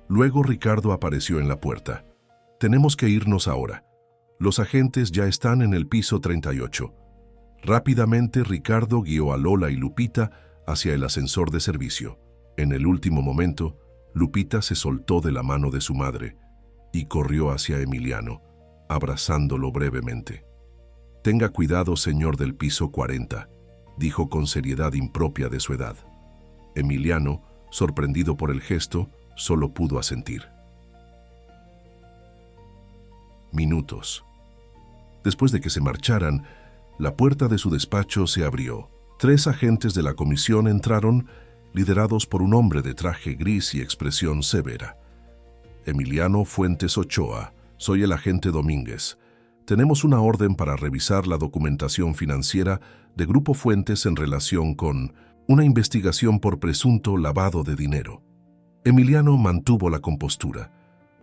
A: Luego Ricardo apareció en la puerta. Tenemos que irnos ahora. Los agentes ya están en el piso 38. Rápidamente Ricardo guió a Lola y Lupita hacia el ascensor de servicio. En el último momento, Lupita se soltó de la mano de su madre y corrió hacia Emiliano, abrazándolo brevemente. «Tenga cuidado, señor del piso 40», dijo con seriedad impropia de su edad. Emiliano, sorprendido por el gesto, solo pudo asentir. Minutos. Después de que se marcharan, la puerta de su despacho se abrió. 3 agentes de la comisión entraron, liderados por un hombre de traje gris y expresión severa. Emiliano Fuentes Ochoa, soy el agente Domínguez. Tenemos una orden para revisar la documentación financiera de Grupo Fuentes en relación con una investigación por presunto lavado de dinero. Emiliano mantuvo la compostura.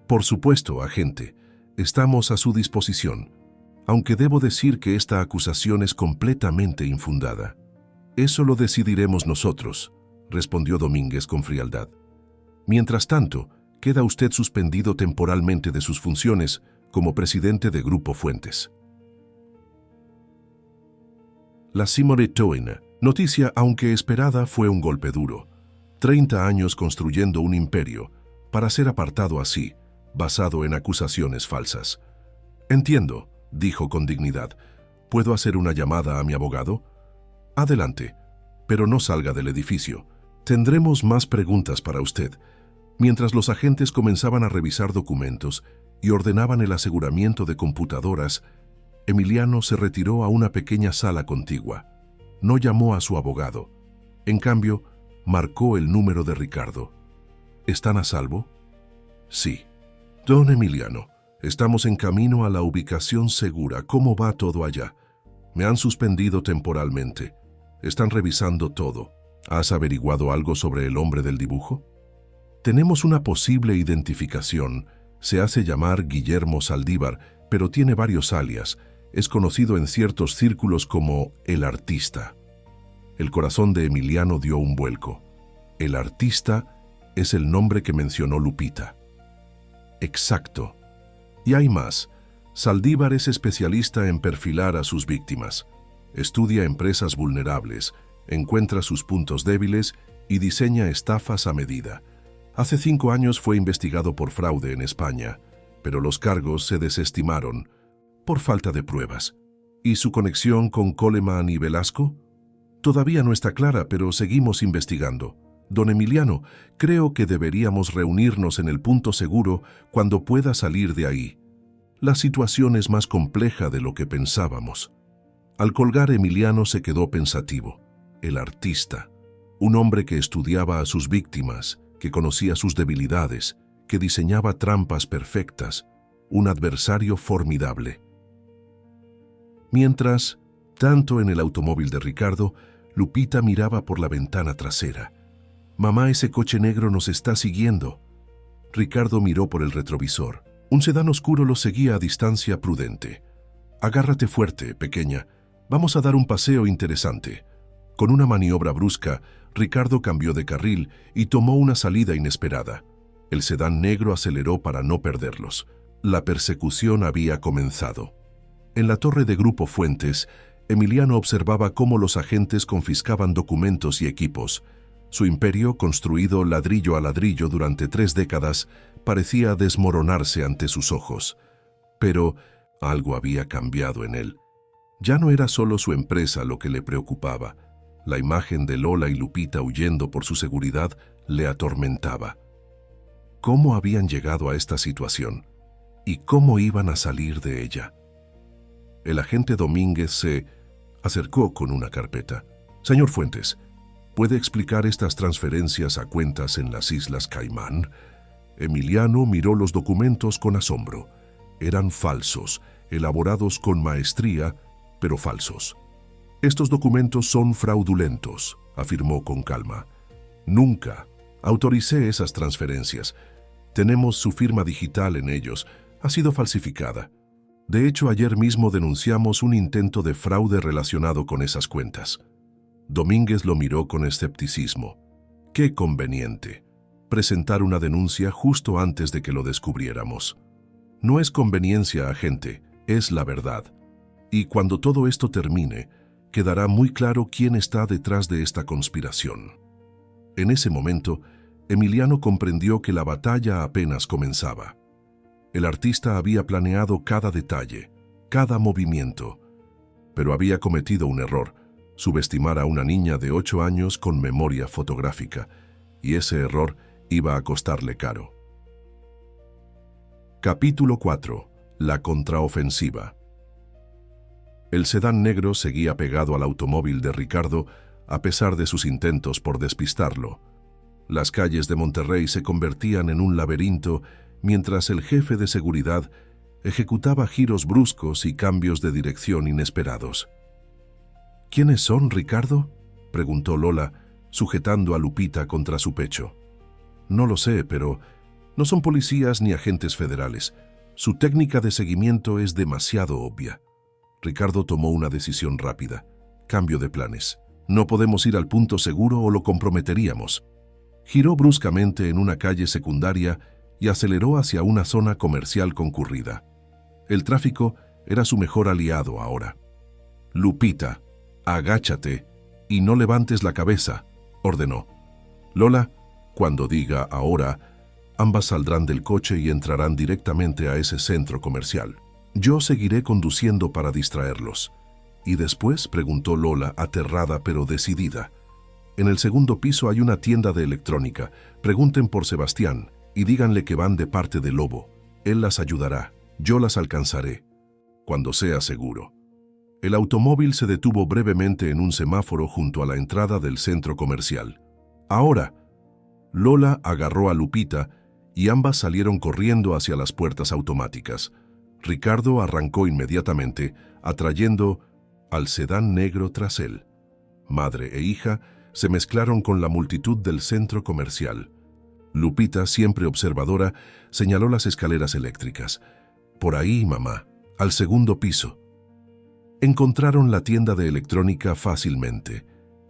A: Por supuesto, agente, estamos a su disposición, aunque debo decir que esta acusación es completamente infundada. Eso lo decidiremos nosotros, respondió Domínguez con frialdad. Mientras tanto, queda usted suspendido temporalmente de sus funciones como presidente de Grupo Fuentes. La Simoretoina. Noticia, aunque esperada, fue un golpe duro. 30 años construyendo un imperio, para ser apartado así, basado en acusaciones falsas. Entiendo, dijo con dignidad. ¿Puedo hacer una llamada a mi abogado? Adelante, pero no salga del edificio. Tendremos más preguntas para usted. Mientras los agentes comenzaban a revisar documentos y ordenaban el aseguramiento de computadoras, Emiliano se retiró a una pequeña sala contigua. No llamó a su abogado. En cambio, marcó el número de Ricardo. ¿Están a salvo? Sí. Don Emiliano, estamos en camino a la ubicación segura. ¿Cómo va todo allá? Me han suspendido temporalmente. Están revisando todo. ¿Has averiguado algo sobre el hombre del dibujo? Tenemos una posible identificación. Se hace llamar Guillermo Saldívar, pero tiene varios alias. Es conocido en ciertos círculos como el artista. El corazón de Emiliano dio un vuelco. El artista es el nombre que mencionó Lupita. Exacto. Y hay más. Saldívar es especialista en perfilar a sus víctimas. Estudia empresas vulnerables, encuentra sus puntos débiles y diseña estafas a medida. Hace 5 años fue investigado por fraude en España, pero los cargos se desestimaron por falta de pruebas. ¿Y su conexión con Coleman y Velasco? Todavía no está clara, pero seguimos investigando. Don Emiliano, creo que deberíamos reunirnos en el punto seguro cuando pueda salir de ahí. La situación es más compleja de lo que pensábamos. Al colgar, Emiliano se quedó pensativo. El artista, un hombre que estudiaba a sus víctimas, que conocía sus debilidades, que diseñaba trampas perfectas, un adversario formidable. Mientras, tanto en el automóvil de Ricardo, Lupita miraba por la ventana trasera. «Mamá, ese coche negro nos está siguiendo». Ricardo miró por el retrovisor. Un sedán oscuro lo seguía a distancia prudente. «Agárrate fuerte, pequeña. Vamos a dar un paseo interesante». Con una maniobra brusca, Ricardo cambió de carril y tomó una salida inesperada. El sedán negro aceleró para no perderlos. La persecución había comenzado. En la torre de Grupo Fuentes, Emiliano observaba cómo los agentes confiscaban documentos y equipos. Su imperio, construido ladrillo a ladrillo durante 3 décadas, parecía desmoronarse ante sus ojos. Pero algo había cambiado en él. Ya no era solo su empresa lo que le preocupaba. La imagen de Lola y Lupita huyendo por su seguridad le atormentaba. ¿Cómo habían llegado a esta situación? ¿Y cómo iban a salir de ella? El agente Domínguez se acercó con una carpeta. Señor Fuentes, ¿puede explicar estas transferencias a cuentas en las Islas Caimán? Emiliano miró los documentos con asombro. Eran falsos, elaborados con maestría, pero falsos. Estos documentos son fraudulentos, afirmó con calma. Nunca autoricé esas transferencias. Tenemos su firma digital en ellos. Ha sido falsificada. De hecho, ayer mismo denunciamos un intento de fraude relacionado con esas cuentas. Domínguez lo miró con escepticismo. Qué conveniente presentar una denuncia justo antes de que lo descubriéramos. No es conveniencia, agente, es la verdad. Y cuando todo esto termine, quedará muy claro quién está detrás de esta conspiración. En ese momento, Emiliano comprendió que la batalla apenas comenzaba. El artista había planeado cada detalle, cada movimiento, pero había cometido un error: subestimar a una niña de 8 años con memoria fotográfica, y ese error iba a costarle caro. Capítulo 4. La contraofensiva. El sedán negro seguía pegado al automóvil de Ricardo a pesar de sus intentos por despistarlo. Las calles de Monterrey se convertían en un laberinto mientras el jefe de seguridad ejecutaba giros bruscos y cambios de dirección inesperados. ¿Quiénes son, Ricardo?, preguntó Lola, sujetando a Lupita contra su pecho. No lo sé, pero no son policías ni agentes federales. Su técnica de seguimiento es demasiado obvia. Ricardo tomó una decisión rápida. Cambio de planes. No podemos ir al punto seguro o lo comprometeríamos. Giró bruscamente en una calle secundaria y aceleró hacia una zona comercial concurrida. El tráfico era su mejor aliado ahora. Lupita, agáchate y no levantes la cabeza, ordenó. Lola, cuando diga ahora, ambas saldrán del coche y entrarán directamente a ese centro comercial. Yo seguiré conduciendo para distraerlos. ¿Y después?, preguntó Lola, aterrada pero decidida. En el segundo piso hay una tienda de electrónica. Pregunten por Sebastián y díganle que van de parte de Lobo. Él las ayudará. Yo las alcanzaré, cuando sea seguro. El automóvil se detuvo brevemente en un semáforo junto a la entrada del centro comercial. Ahora. Lola agarró a Lupita y ambas salieron corriendo hacia las puertas automáticas. Ricardo arrancó inmediatamente, atrayendo al sedán negro tras él. Madre e hija se mezclaron con la multitud del centro comercial. Lupita, siempre observadora, señaló las escaleras eléctricas. Por ahí, mamá, al segundo piso. Encontraron la tienda de electrónica fácilmente.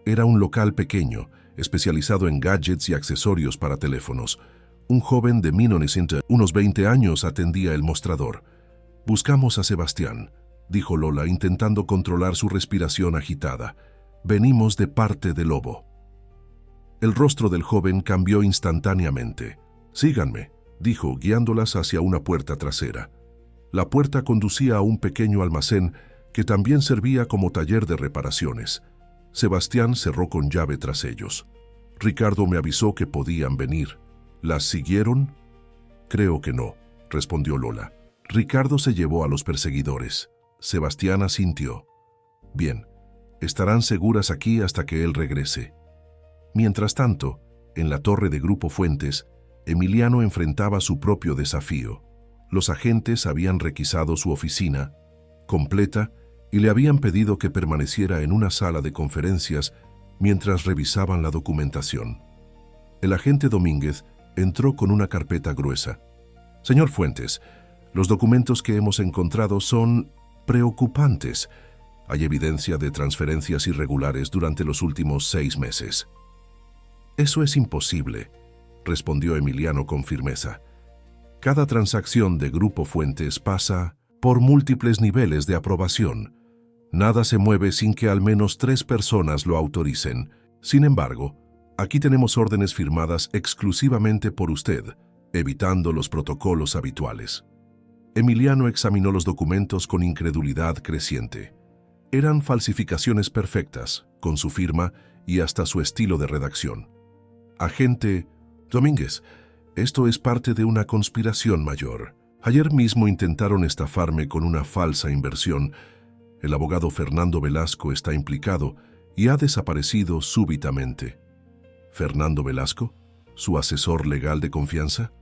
A: Era un local pequeño, especializado en gadgets y accesorios para teléfonos. Un joven de unos 20 años atendía el mostrador. Buscamos a Sebastián, dijo Lola, intentando controlar su respiración agitada. Venimos de parte de Lobo. El rostro del joven cambió instantáneamente. Síganme, dijo, guiándolas hacia una puerta trasera. La puerta conducía a un pequeño almacén que también servía como taller de reparaciones. Sebastián cerró con llave tras ellos. Ricardo me avisó que podían venir. ¿Las siguieron? Creo que no, respondió Lola. Ricardo se llevó a los perseguidores. Sebastián asintió. Bien, estarán seguras aquí hasta que él regrese. Mientras tanto, en la torre de Grupo Fuentes, Emiliano enfrentaba su propio desafío. Los agentes habían requisado su oficina completa y le habían pedido que permaneciera en una sala de conferencias mientras revisaban la documentación. El agente Domínguez entró con una carpeta gruesa. Señor Fuentes, los documentos que hemos encontrado son preocupantes. Hay evidencia de transferencias irregulares durante los últimos 6 meses. Eso es imposible, respondió Emiliano con firmeza. Cada transacción de Grupo Fuentes pasa por múltiples niveles de aprobación. Nada se mueve sin que al menos 3 personas lo autoricen. Sin embargo, aquí tenemos órdenes firmadas exclusivamente por usted, evitando los protocolos habituales. Emiliano examinó los documentos con incredulidad creciente. Eran falsificaciones perfectas, con su firma y hasta su estilo de redacción. Agente Domínguez, esto es parte de una conspiración mayor. Ayer mismo intentaron estafarme con una falsa inversión. El abogado Fernando Velasco está implicado y ha desaparecido súbitamente. ¿Fernando Velasco? ¿Su asesor legal de confianza?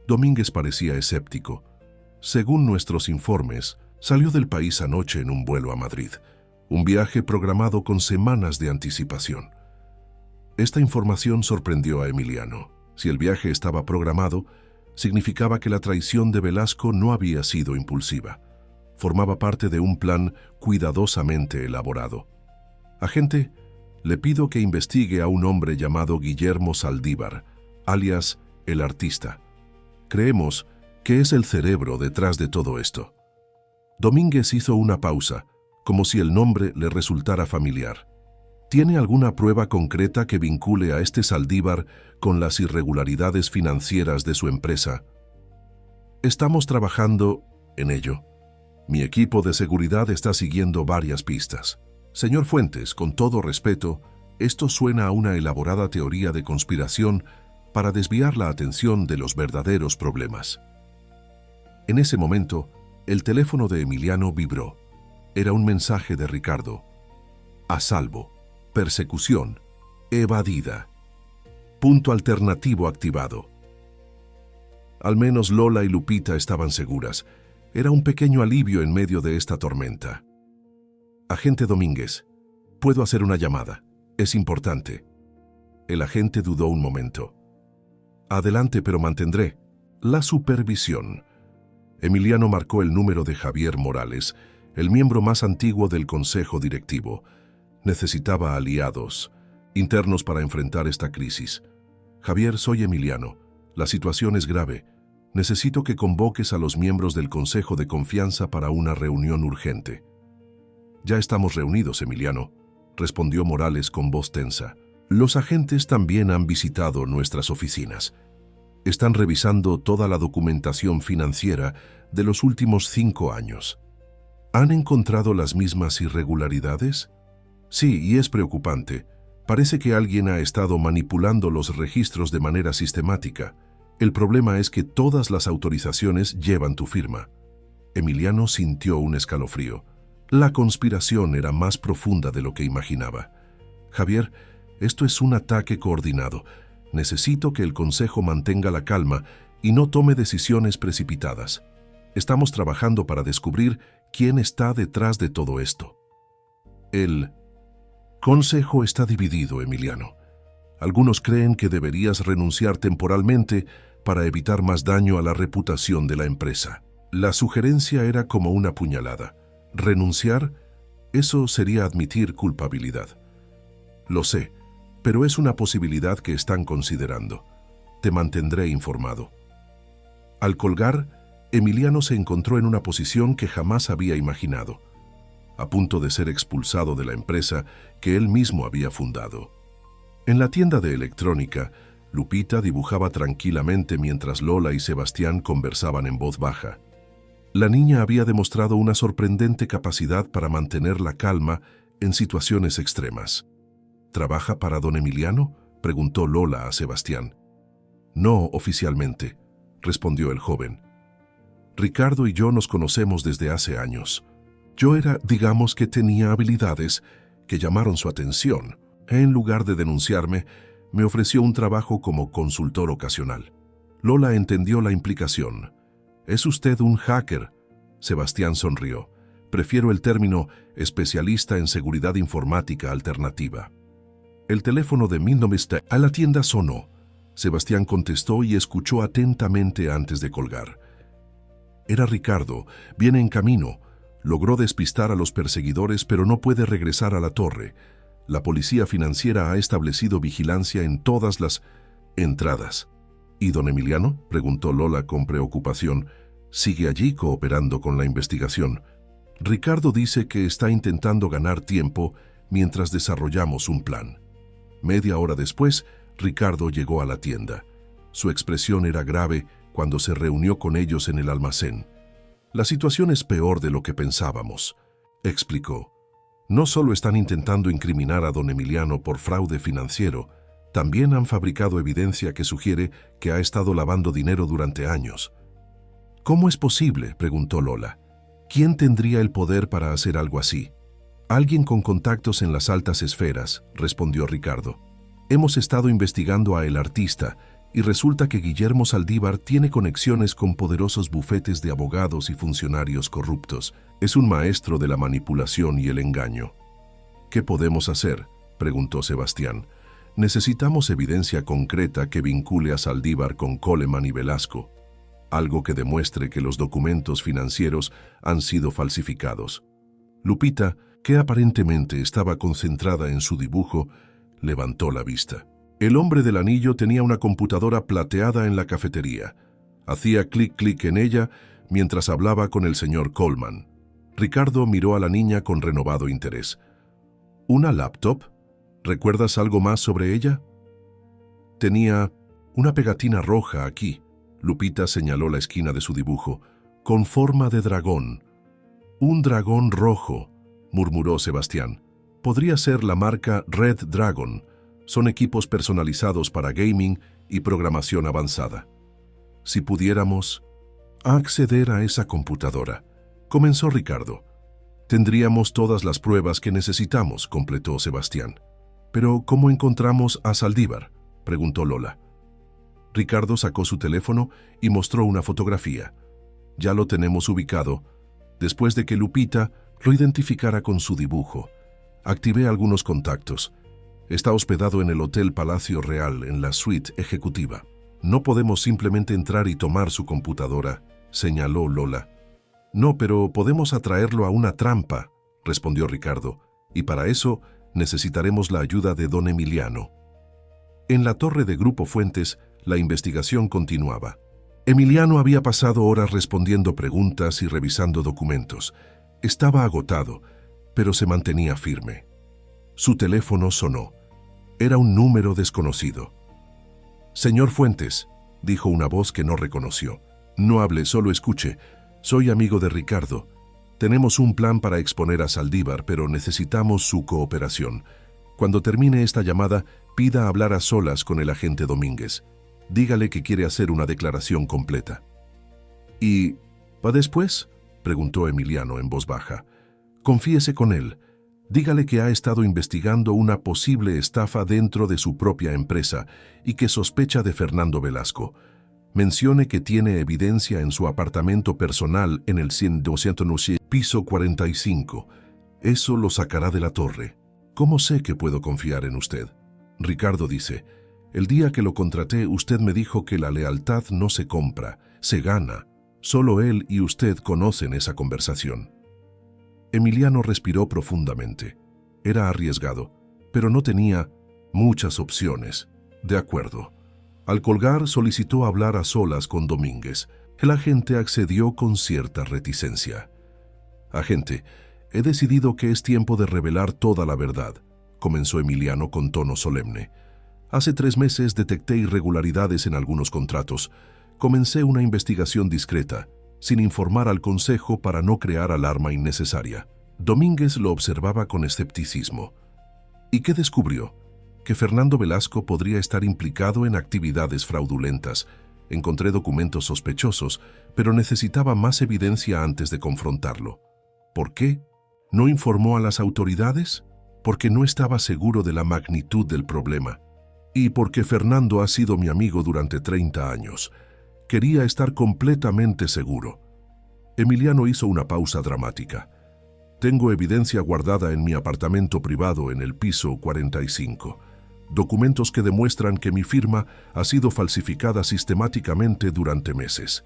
A: Domínguez parecía escéptico. Según nuestros informes, salió del país anoche en un vuelo a Madrid, un viaje programado con semanas de anticipación. Esta información sorprendió a Emiliano. Si el viaje estaba programado, significaba que la traición de Velasco no había sido impulsiva. Formaba parte de un plan cuidadosamente elaborado. Agente, le pido que investigue a un hombre llamado Guillermo Saldívar, alias El Artista. Creemos que es el cerebro detrás de todo esto. Domínguez hizo una pausa, como si el nombre le resultara familiar. ¿Tiene alguna prueba concreta que vincule a este Saldívar con las irregularidades financieras de su empresa? Estamos trabajando en ello. Mi equipo de seguridad está siguiendo varias pistas. Señor Fuentes, con todo respeto, esto suena a una elaborada teoría de conspiración para desviar la atención de los verdaderos problemas. En ese momento, el teléfono de Emiliano vibró. Era un mensaje de Ricardo. A salvo. Persecución. Evadida. Punto alternativo activado. Al menos Lola y Lupita estaban seguras. Era un pequeño alivio en medio de esta tormenta. Agente Domínguez, puedo hacer una llamada. Es importante. El agente dudó un momento. Adelante, pero mantendré la supervisión. Emiliano marcó el número de Javier Morales, el miembro más antiguo del consejo directivo. Necesitaba aliados internos para enfrentar esta crisis. Javier, soy Emiliano. La situación es grave. Necesito que convoques a los miembros del consejo de confianza para una reunión urgente. Ya estamos reunidos, Emiliano, respondió Morales con voz tensa. Los agentes también han visitado nuestras oficinas. Están revisando toda la documentación financiera de los últimos 5 años. ¿Han encontrado las mismas irregularidades? Sí, y es preocupante. Parece que alguien ha estado manipulando los registros de manera sistemática. El problema es que todas las autorizaciones llevan tu firma. Emiliano sintió un escalofrío. La conspiración era más profunda de lo que imaginaba. Javier, esto es un ataque coordinado. Necesito que el Consejo mantenga la calma y no tome decisiones precipitadas. Estamos trabajando para descubrir quién está detrás de todo esto. El Consejo está dividido, Emiliano. Algunos creen que deberías renunciar temporalmente para evitar más daño a la reputación de la empresa. La sugerencia era como una puñalada. Renunciar, eso sería admitir culpabilidad. Lo sé, pero es una posibilidad que están considerando. Te mantendré informado. Al colgar, Emiliano se encontró en una posición que jamás había imaginado, a punto de ser expulsado de la empresa que él mismo había fundado. En la tienda de electrónica, Lupita dibujaba tranquilamente mientras Lola y Sebastián conversaban en voz baja. La niña había demostrado una sorprendente capacidad para mantener la calma en situaciones extremas. ¿Trabaja para don Emiliano?, preguntó Lola a Sebastián. No oficialmente, respondió el joven. Ricardo y yo nos conocemos desde hace años. Yo digamos que tenía habilidades que llamaron su atención. En lugar de denunciarme, me ofreció un trabajo como consultor ocasional. Lola entendió la implicación. ¿Es usted un hacker? Sebastián sonrió. Prefiero el término especialista en seguridad informática alternativa. El teléfono de Mindomista a la tienda sonó. Sebastián contestó y escuchó atentamente antes de colgar. Era Ricardo, viene en camino. Logró despistar a los perseguidores, pero no puede regresar a la torre. La policía financiera ha establecido vigilancia en todas las entradas. ¿Y don Emiliano?, preguntó Lola con preocupación. Sigue allí cooperando con la investigación. Ricardo dice que está intentando ganar tiempo mientras desarrollamos un plan. Media hora después, Ricardo llegó a la tienda. Su expresión era grave cuando se reunió con ellos en el almacén. La situación es peor de lo que pensábamos, explicó. No solo están intentando incriminar a don Emiliano por fraude financiero, también han fabricado evidencia que sugiere que ha estado lavando dinero durante años. ¿Cómo es posible?, preguntó Lola. ¿Quién tendría el poder para hacer algo así? Alguien con contactos en las altas esferas, respondió Ricardo. Hemos estado investigando a el artista y resulta que Guillermo Saldívar tiene conexiones con poderosos bufetes de abogados y funcionarios corruptos. Es un maestro de la manipulación y el engaño. ¿Qué podemos hacer?, preguntó Sebastián. Necesitamos evidencia concreta que vincule a Saldívar con Coleman y Velasco. Algo que demuestre que los documentos financieros han sido falsificados. Lupita, que aparentemente estaba concentrada en su dibujo, levantó la vista. El hombre del anillo tenía una computadora plateada en la cafetería. Hacía clic en ella mientras hablaba con el señor Coleman. Ricardo miró a la niña con renovado interés. ¿Una laptop? ¿Recuerdas algo más sobre ella? Tenía una pegatina roja aquí. Lupita señaló la esquina de su dibujo, con forma de dragón. Un dragón rojo, murmuró Sebastián. Podría ser la marca Red Dragon. Son equipos personalizados para gaming y programación avanzada. Si pudiéramos acceder a esa computadora, comenzó Ricardo. Tendríamos todas las pruebas que necesitamos, completó Sebastián. Pero, ¿cómo encontramos a Saldívar?, preguntó Lola. Ricardo sacó su teléfono y mostró una fotografía. Ya lo tenemos ubicado, después de que Lupita lo identificara con su dibujo. Activé algunos contactos. Está hospedado en el Hotel Palacio Real, en la suite ejecutiva. No podemos simplemente entrar y tomar su computadora, señaló Lola. No, pero podemos atraerlo a una trampa, respondió Ricardo, y para eso necesitaremos la ayuda de don Emiliano. En la torre de Grupo Fuentes, la investigación continuaba. Emiliano había pasado horas respondiendo preguntas y revisando documentos. Estaba agotado, pero se mantenía firme. Su teléfono sonó. Era un número desconocido. «Señor Fuentes», dijo una voz que no reconoció. «No hable, solo escuche. Soy amigo de Ricardo. Tenemos un plan para exponer a Saldívar, pero necesitamos su cooperación. Cuando termine esta llamada, pida hablar a solas con el agente Domínguez. Dígale que quiere hacer una declaración completa». «¿Y va después?», preguntó Emiliano en voz baja. «Confíese con él. Dígale que ha estado investigando una posible estafa dentro de su propia empresa y que sospecha de Fernando Velasco. Mencione que tiene evidencia en su apartamento personal en el 209 piso 45. Eso lo sacará de la torre. ¿Cómo sé que puedo confiar en usted?». Ricardo dice, «El día que lo contraté, usted me dijo que la lealtad no se compra, se gana. Solo él y usted conocen esa conversación». Emiliano respiró profundamente. Era arriesgado, pero no tenía muchas opciones. De acuerdo. Al colgar, solicitó hablar a solas con Domínguez. El agente accedió con cierta reticencia. «Agente, he decidido que es tiempo de revelar toda la verdad», comenzó Emiliano con tono solemne. «Hace 3 meses detecté irregularidades en algunos contratos. Comencé una investigación discreta, sin informar al consejo para no crear alarma innecesaria». Domínguez lo observaba con escepticismo. ¿Y qué descubrió? Que Fernando Velasco podría estar implicado en actividades fraudulentas. Encontré documentos sospechosos, pero necesitaba más evidencia antes de confrontarlo. ¿Por qué? ¿No informó a las autoridades? Porque no estaba seguro de la magnitud del problema. Y porque Fernando ha sido mi amigo durante 30 años. Quería estar completamente seguro. Emiliano hizo una pausa dramática. «Tengo evidencia guardada en mi apartamento privado en el piso 45. Documentos que demuestran que mi firma ha sido falsificada sistemáticamente durante meses».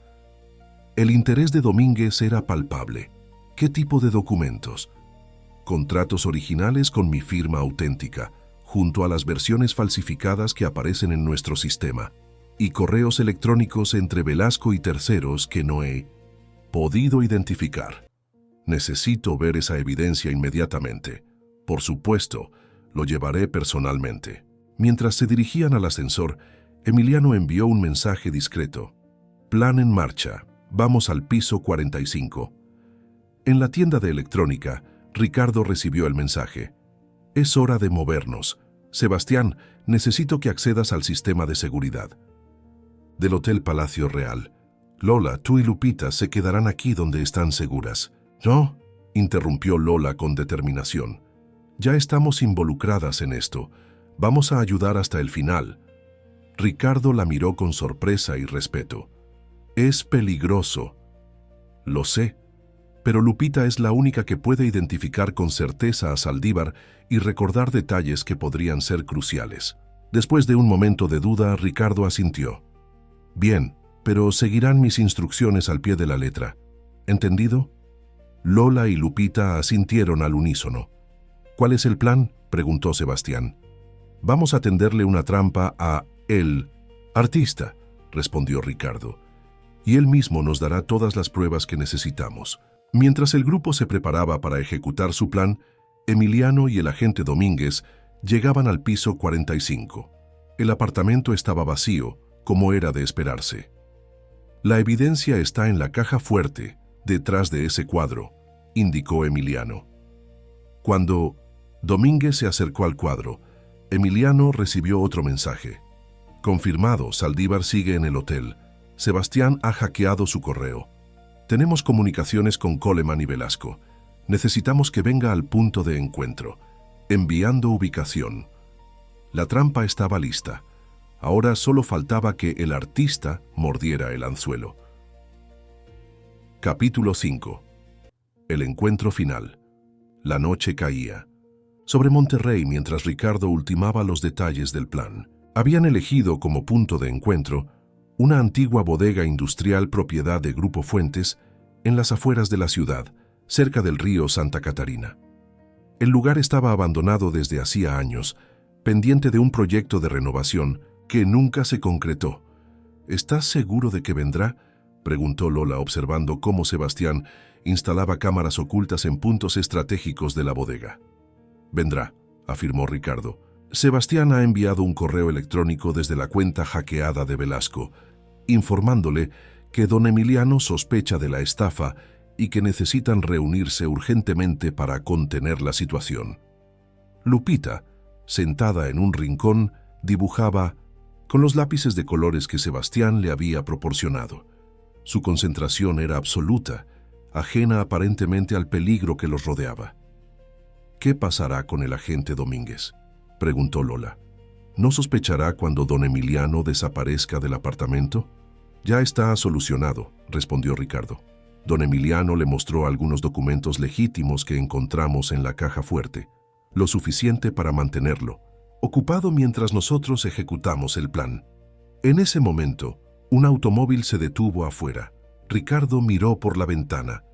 A: El interés de Domínguez era palpable. ¿Qué tipo de documentos? Contratos originales con mi firma auténtica, junto a las versiones falsificadas que aparecen en nuestro sistema, y correos electrónicos entre Velasco y terceros que no he podido identificar. Necesito ver esa evidencia inmediatamente. Por supuesto, lo llevaré personalmente. Mientras se dirigían al ascensor, Emiliano envió un mensaje discreto. «Plan en marcha. Vamos al piso 45». En la tienda de electrónica, Ricardo recibió el mensaje. Es hora de movernos. Sebastián, necesito que accedas al sistema de seguridad. Del Hotel Palacio Real. Lola, tú y Lupita se quedarán aquí donde están seguras. ¿No? Interrumpió Lola con determinación. Ya estamos involucradas en esto. Vamos a ayudar hasta el final. Ricardo la miró con sorpresa y respeto. Es peligroso. Lo sé, pero Lupita es la única que puede identificar con certeza a Saldívar y recordar detalles que podrían ser cruciales. Después de un momento de duda, Ricardo asintió. Bien, pero seguirán mis instrucciones al pie de la letra. ¿Entendido? Lola y Lupita asintieron al unísono. ¿Cuál es el plan?, preguntó Sebastián. Vamos a tenderle una trampa a el artista, respondió Ricardo, y él mismo nos dará todas las pruebas que necesitamos. Mientras el grupo se preparaba para ejecutar su plan, Emiliano y el agente Domínguez llegaban al piso 45. El apartamento estaba vacío, como era de esperarse. La evidencia está en la caja fuerte, detrás de ese cuadro, indicó Emiliano. Cuando Domínguez se acercó al cuadro, Emiliano recibió otro mensaje. Confirmado, Saldívar sigue en el hotel. Sebastián ha hackeado su correo. Tenemos comunicaciones con Coleman y Velasco. Necesitamos que venga al punto de encuentro. Enviando ubicación. La trampa estaba lista. Ahora solo faltaba que el artista mordiera el anzuelo. Capítulo 5. El encuentro final. La noche caía. Sobre Monterrey, mientras Ricardo ultimaba los detalles del plan, habían elegido como punto de encuentro una antigua bodega industrial propiedad de Grupo Fuentes en las afueras de la ciudad, cerca del río Santa Catarina. El lugar estaba abandonado desde hacía años, pendiente de un proyecto de renovación que nunca se concretó. ¿Estás seguro de que vendrá?, preguntó Lola observando cómo Sebastián instalaba cámaras ocultas en puntos estratégicos de la bodega. Vendrá, afirmó Ricardo. Sebastián ha enviado un correo electrónico desde la cuenta hackeada de Velasco, informándole que don Emiliano sospecha de la estafa y que necesitan reunirse urgentemente para contener la situación. Lupita, sentada en un rincón, dibujaba con los lápices de colores que Sebastián le había proporcionado. Su concentración era absoluta, ajena aparentemente al peligro que los rodeaba. ¿Qué pasará con el agente Domínguez?, preguntó Lola. ¿No sospechará cuando don Emiliano desaparezca del apartamento? Ya está solucionado, respondió Ricardo. Don Emiliano le mostró algunos documentos legítimos que encontramos en la caja fuerte, lo suficiente para mantenerlo ocupado mientras nosotros ejecutamos el plan. En ese momento, un automóvil se detuvo afuera. Ricardo miró por la ventana.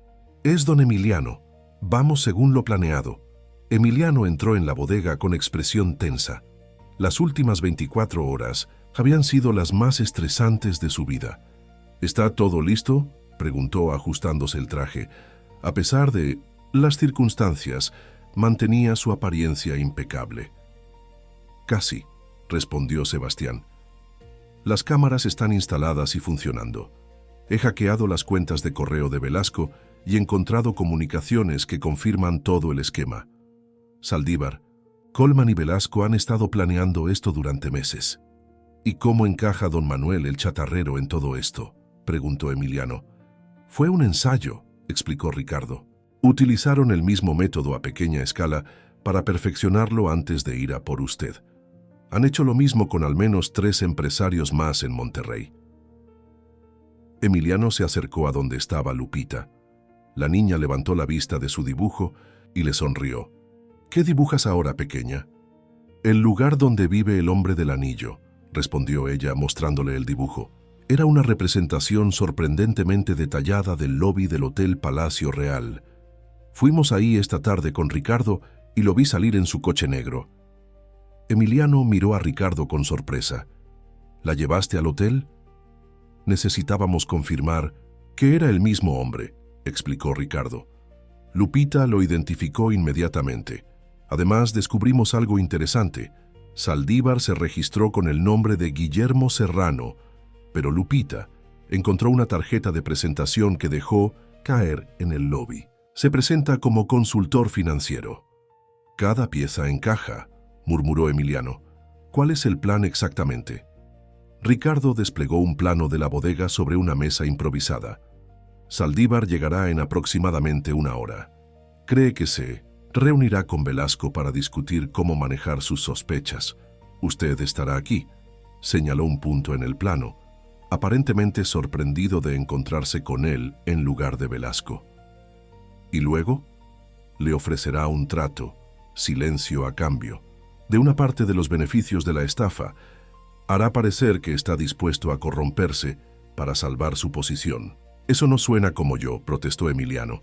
A: Es don Emiliano. Vamos según lo planeado. Emiliano entró en la bodega con expresión tensa. Las últimas 24 horas habían sido las más estresantes de su vida. ¿Está todo listo?, preguntó ajustándose el traje. A pesar de las circunstancias, mantenía su apariencia impecable. Casi, respondió Sebastián. Las cámaras están instaladas y funcionando. He hackeado las cuentas de correo de Velasco y encontrado comunicaciones que confirman todo el esquema. Saldívar, Coleman y Velasco han estado planeando esto durante meses. ¿Y cómo encaja don Manuel el chatarrero en todo esto?, preguntó Emiliano. Fue un ensayo, explicó Ricardo. Utilizaron el mismo método a pequeña escala para perfeccionarlo antes de ir a por usted. Han hecho lo mismo con al menos 3 empresarios más en Monterrey. Emiliano se acercó a donde estaba Lupita. La niña levantó la vista de su dibujo y le sonrió. ¿Qué dibujas ahora, pequeña? El lugar donde vive el hombre del anillo, respondió ella mostrándole el dibujo. Era una representación sorprendentemente detallada del lobby del Hotel Palacio Real. Fuimos ahí esta tarde con Ricardo y lo vi salir en su coche negro. Emiliano miró a Ricardo con sorpresa. ¿La llevaste al hotel? Necesitábamos confirmar que era el mismo hombre, explicó Ricardo. Lupita lo identificó inmediatamente. Además, descubrimos algo interesante. Saldívar se registró con el nombre de Guillermo Serrano, pero Lupita encontró una tarjeta de presentación que dejó caer en el lobby. Se presenta como consultor financiero. Cada pieza encaja, murmuró Emiliano. ¿Cuál es el plan exactamente? Ricardo desplegó un plano de la bodega sobre una mesa improvisada. Saldívar llegará en aproximadamente 1 hora. Cree que se reunirá con Velasco para discutir cómo manejar sus sospechas. Usted estará aquí, señaló un punto en el plano, aparentemente sorprendido de encontrarse con él en lugar de Velasco. Y luego, le ofrecerá un trato, silencio a cambio, de una parte de los beneficios de la estafa. Hará parecer que está dispuesto a corromperse para salvar su posición. Eso no suena como yo, protestó Emiliano.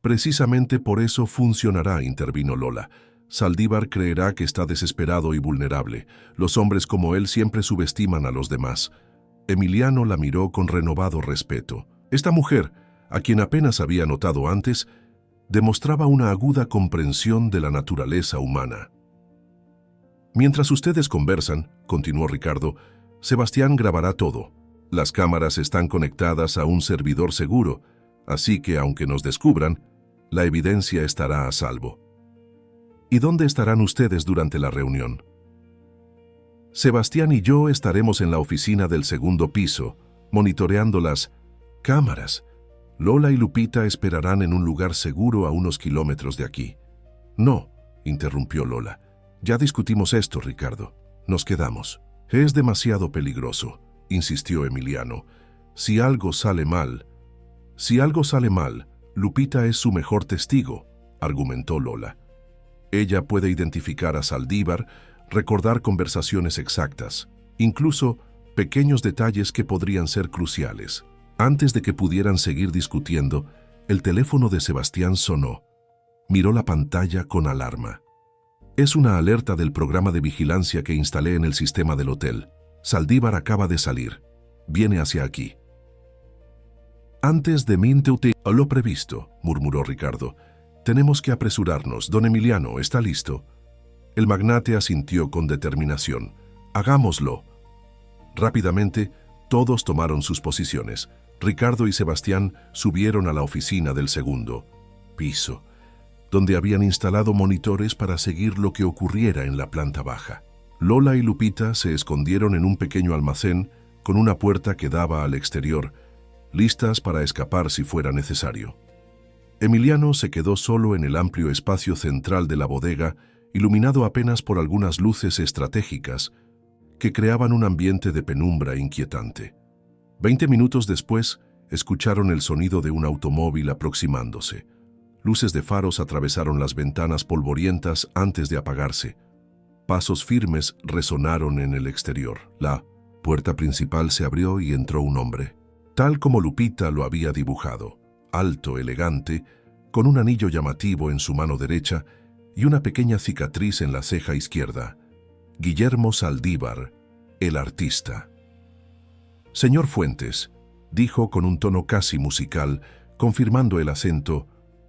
A: Precisamente por eso funcionará, intervino Lola. Saldívar creerá que está desesperado y vulnerable. Los hombres como él siempre subestiman a los demás. Emiliano la miró con renovado respeto. Esta mujer, a quien apenas había notado antes, demostraba una aguda comprensión de la naturaleza humana. Mientras ustedes conversan, continuó Ricardo, Sebastián grabará todo. Las cámaras están conectadas a un servidor seguro, así que aunque nos descubran, la evidencia estará a salvo. ¿Y dónde estarán ustedes durante la reunión? Sebastián y yo estaremos en la oficina del segundo piso, monitoreando las cámaras. Lola y Lupita esperarán en un lugar seguro a unos kilómetros de aquí. No, interrumpió Lola. Ya discutimos esto, Ricardo. Nos quedamos. Es demasiado peligroso, insistió Emiliano. Si algo sale mal, Lupita es su mejor testigo, argumentó Lola. Ella puede identificar a Saldívar, recordar conversaciones exactas, incluso pequeños detalles que podrían ser cruciales. Antes de que pudieran seguir discutiendo, el teléfono de Sebastián sonó. Miró la pantalla con alarma. Es una alerta del programa de vigilancia que instalé en el sistema del hotel. Saldívar acaba de salir. Viene hacia aquí. Antes de lo previsto, murmuró Ricardo. Tenemos que apresurarnos. Don Emiliano, ¿está listo? El magnate asintió con determinación. Hagámoslo. Rápidamente, todos tomaron sus posiciones. Ricardo y Sebastián subieron a la oficina del segundo piso, donde habían instalado monitores para seguir lo que ocurriera en la planta baja. Lola y Lupita se escondieron en un pequeño almacén con una puerta que daba al exterior, listas para escapar si fuera necesario. Emiliano se quedó solo en el amplio espacio central de la bodega, iluminado apenas por algunas luces estratégicas que creaban un ambiente de penumbra inquietante. 20 minutos después, escucharon el sonido de un automóvil aproximándose. Luces de faros atravesaron las ventanas polvorientas antes de apagarse. Pasos firmes resonaron en el exterior. La puerta principal se abrió y entró un hombre, tal como Lupita lo había dibujado, alto, elegante, con un anillo llamativo en su mano derecha y una pequeña cicatriz en la ceja izquierda. Guillermo Saldívar, el artista. Señor Fuentes, dijo con un tono casi musical, confirmando el acento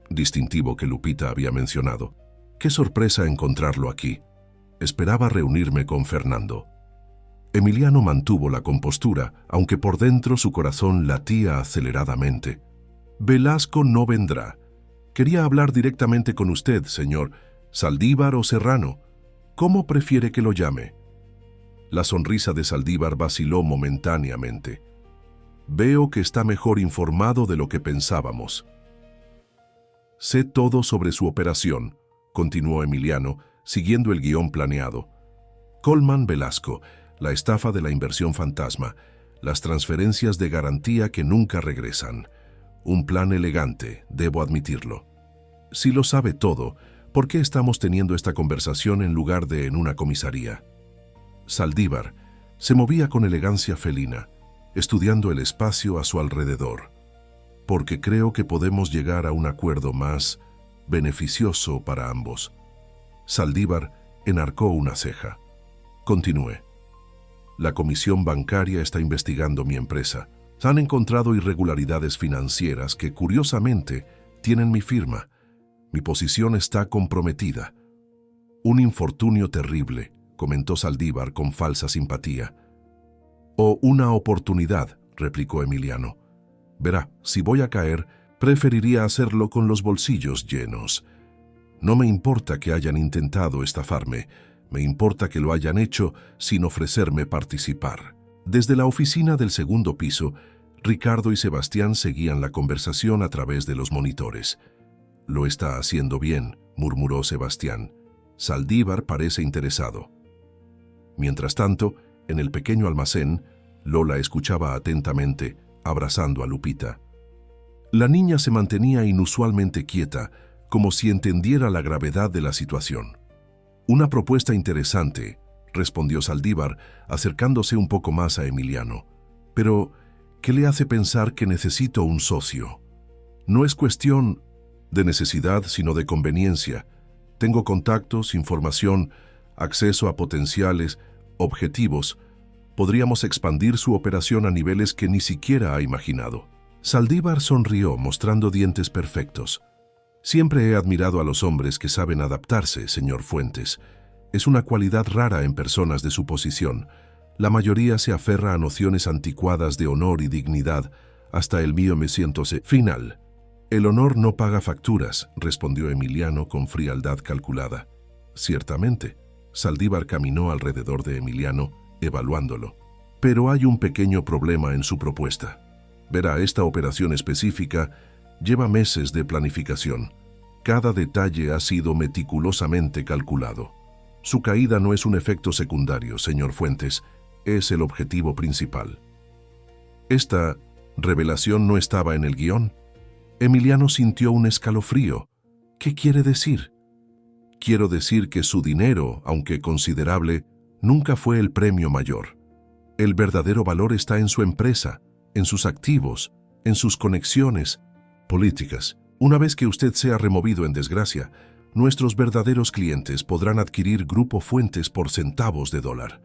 A: distintivo que Lupita había mencionado. Qué sorpresa encontrarlo aquí. Esperaba reunirme con Fernando. Emiliano mantuvo la compostura, aunque por dentro su corazón latía aceleradamente. Velasco no vendrá. Quería hablar directamente con usted, señor. ¿Saldívar o Serrano? ¿Cómo prefiere que lo llame? La sonrisa de Saldívar vaciló momentáneamente. Veo que está mejor informado de lo que pensábamos. Sé todo sobre su operación, continuó Emiliano, siguiendo el guión planeado. Colman Velasco, la estafa de la inversión fantasma, las transferencias de garantía que nunca regresan. Un plan elegante, debo admitirlo. Si lo sabe todo, ¿por qué estamos teniendo esta conversación en lugar de en una comisaría? Saldívar se movía con elegancia felina, estudiando el espacio a su alrededor, porque creo que podemos llegar a un acuerdo más beneficioso para ambos. Saldívar enarcó una ceja. Continué. La comisión bancaria está investigando mi empresa. Han encontrado irregularidades financieras que, curiosamente, tienen mi firma. Mi posición está comprometida. Un infortunio terrible, comentó Saldívar con falsa simpatía. O una oportunidad, replicó Emiliano. Verá, si voy a caer, Preferiría hacerlo con los bolsillos llenos. No me importa que hayan intentado estafarme, me importa que lo hayan hecho sin ofrecerme participar. Desde la oficina del segundo piso, Ricardo y Sebastián seguían la conversación a través de los monitores. «Lo está haciendo bien», murmuró Sebastián. «Saldívar parece interesado». Mientras tanto, en el pequeño almacén, Lola escuchaba atentamente, abrazando a Lupita. La niña se mantenía inusualmente quieta, como si entendiera la gravedad de la situación. «Una propuesta interesante», respondió Saldívar, acercándose un poco más a Emiliano. «Pero, ¿qué le hace pensar que necesito un socio? No es cuestión de necesidad, sino de conveniencia. Tengo contactos, información, acceso a potenciales, objetivos. Podríamos expandir su operación a niveles que ni siquiera ha imaginado». Saldívar sonrió, mostrando dientes perfectos. «Siempre he admirado a los hombres que saben adaptarse, señor Fuentes. Es una cualidad rara en personas de su posición. La mayoría se aferra a nociones anticuadas de honor y dignidad. Hasta el mío me siento final». «El honor no paga facturas», respondió Emiliano con frialdad calculada. «Ciertamente». Saldívar caminó alrededor de Emiliano, evaluándolo. «Pero hay un pequeño problema en su propuesta. Verá, esta operación específica lleva meses de planificación. Cada detalle ha sido meticulosamente calculado. Su caída no es un efecto secundario, señor Fuentes, es el objetivo principal». «¿Esta revelación no estaba en el guión?» Emiliano sintió un escalofrío. «¿Qué quiere decir?» «Quiero decir que su dinero, aunque considerable, nunca fue el premio mayor. El verdadero valor está en su empresa, en sus activos, en sus conexiones políticas. Una vez que usted sea removido en desgracia, nuestros verdaderos clientes podrán adquirir Grupo Fuentes por centavos de dólar».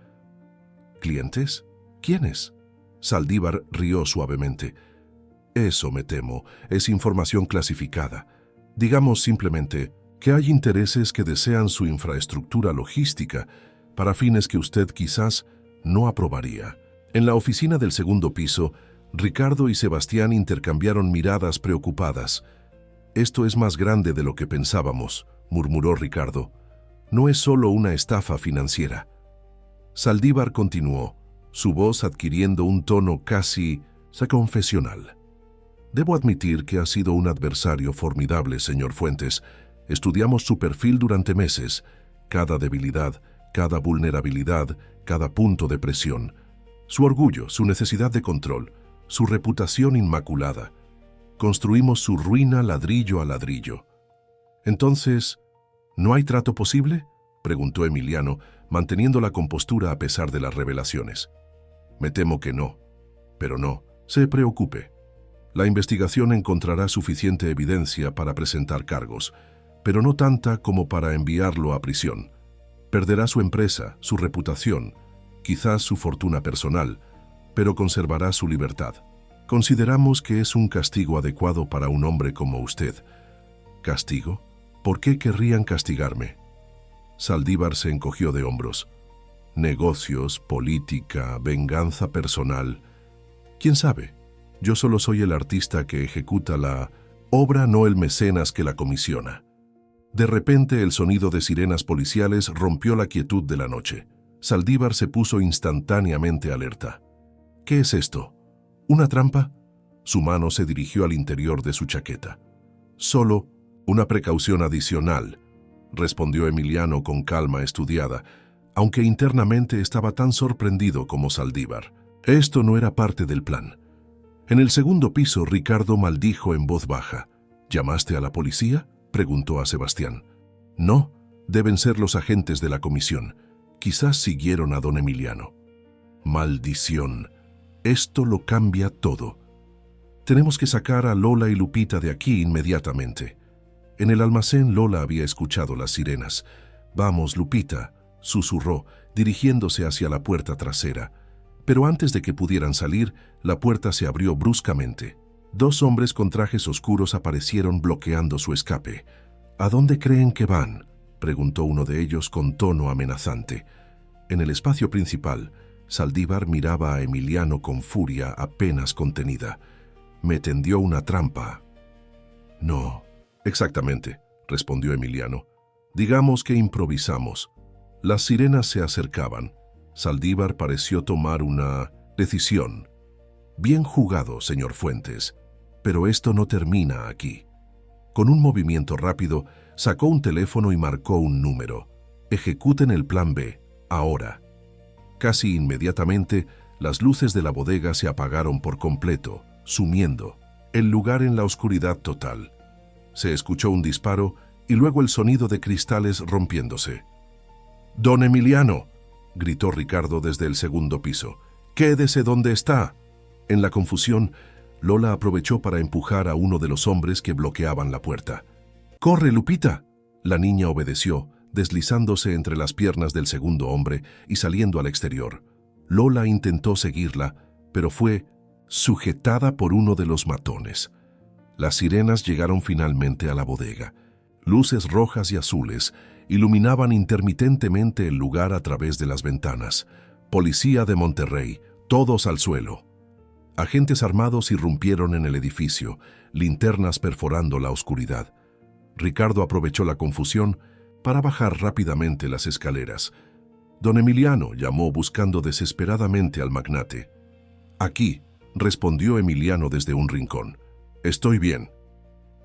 A: «¿Clientes? ¿Quiénes?» Saldívar rió suavemente. «Eso, me temo, es información clasificada. Digamos simplemente que hay intereses que desean su infraestructura logística para fines que usted quizás no aprobaría». En la oficina del segundo piso, Ricardo y Sebastián intercambiaron miradas preocupadas. «Esto es más grande de lo que pensábamos», murmuró Ricardo. «No es solo una estafa financiera». Saldívar continuó, su voz adquiriendo un tono casi confesional. «Debo admitir que ha sido un adversario formidable, señor Fuentes. Estudiamos su perfil durante meses, cada debilidad, cada vulnerabilidad, cada punto de presión. Su orgullo, su necesidad de control, su reputación inmaculada. Construimos su ruina ladrillo a ladrillo». «Entonces, ¿no hay trato posible?», preguntó Emiliano, manteniendo la compostura a pesar de las revelaciones. «Me temo que no. Pero no se preocupe. La investigación encontrará suficiente evidencia para presentar cargos, pero no tanta como para enviarlo a prisión. Perderá su empresa, su reputación, quizás su fortuna personal, pero conservará su libertad. Consideramos que es un castigo adecuado para un hombre como usted». «¿Castigo? ¿Por qué querrían castigarme?». Saldívar se encogió de hombros. «Negocios, política, venganza personal. ¿Quién sabe? Yo solo soy el artista que ejecuta la obra, no el mecenas que la comisiona». De repente el sonido de sirenas policiales rompió la quietud de la noche. Saldívar se puso instantáneamente alerta. «¿Qué es esto? ¿Una trampa?». Su mano se dirigió al interior de su chaqueta. «Solo una precaución adicional», respondió Emiliano con calma estudiada, aunque internamente estaba tan sorprendido como Saldívar. Esto no era parte del plan. En el segundo piso, Ricardo maldijo en voz baja. «¿Llamaste a la policía?», preguntó a Sebastián. «No, deben ser los agentes de la comisión. Quizás siguieron a don Emiliano». «Maldición. Esto lo cambia todo. Tenemos que sacar a Lola y Lupita de aquí inmediatamente». En el almacén Lola había escuchado las sirenas. «Vamos, Lupita», susurró, dirigiéndose hacia la puerta trasera. Pero antes de que pudieran salir, la puerta se abrió bruscamente. Dos hombres con trajes oscuros aparecieron bloqueando su escape. «¿A dónde creen que van?», preguntó uno de ellos con tono amenazante. En el espacio principal, Saldívar miraba a Emiliano con furia apenas contenida. «Me tendió una trampa», No. Exactamente, respondió Emiliano. Digamos que improvisamos. Las sirenas se acercaban. Saldívar pareció tomar una decisión. Bien jugado, señor Fuentes, pero esto no termina aquí. Con un movimiento rápido, sacó un teléfono y marcó un número. Ejecuten el plan B, ahora. Casi inmediatamente, las luces de la bodega se apagaron por completo, sumiendo el lugar en la oscuridad total. Se escuchó un disparo y luego el sonido de cristales rompiéndose. «¡Don Emiliano!», gritó Ricardo desde el segundo piso. «¡Quédese donde está!». En la confusión, Lola aprovechó para empujar a uno de los hombres que bloqueaban la puerta. «¡Corre, Lupita!». La niña obedeció, deslizándose entre las piernas del segundo hombre y saliendo al exterior. Lola intentó seguirla, pero fue sujetada por uno de los matones. Las sirenas llegaron finalmente a la bodega. Luces rojas y azules iluminaban intermitentemente el lugar a través de las ventanas. Policía de Monterrey, todos al suelo. Agentes armados irrumpieron en el edificio, linternas perforando la oscuridad. Ricardo aprovechó la confusión para bajar rápidamente las escaleras. Don Emiliano llamó buscando desesperadamente al magnate. «Aquí», respondió Emiliano desde un rincón. «Estoy bien».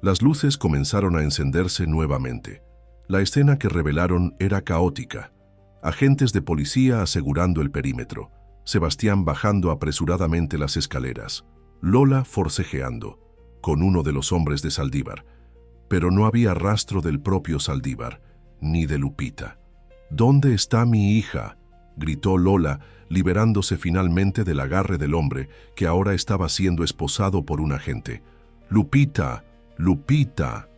A: Las luces comenzaron a encenderse nuevamente. La escena que revelaron era caótica. Agentes de policía asegurando el perímetro. Sebastián bajando apresuradamente las escaleras. Lola forcejeando, con uno de los hombres de Saldívar. Pero no había rastro del propio Saldívar, ni de Lupita. «¿Dónde está mi hija?», gritó Lola, liberándose finalmente del agarre del hombre que ahora estaba siendo esposado por un agente. «¡Lupita! ¡Lupita!».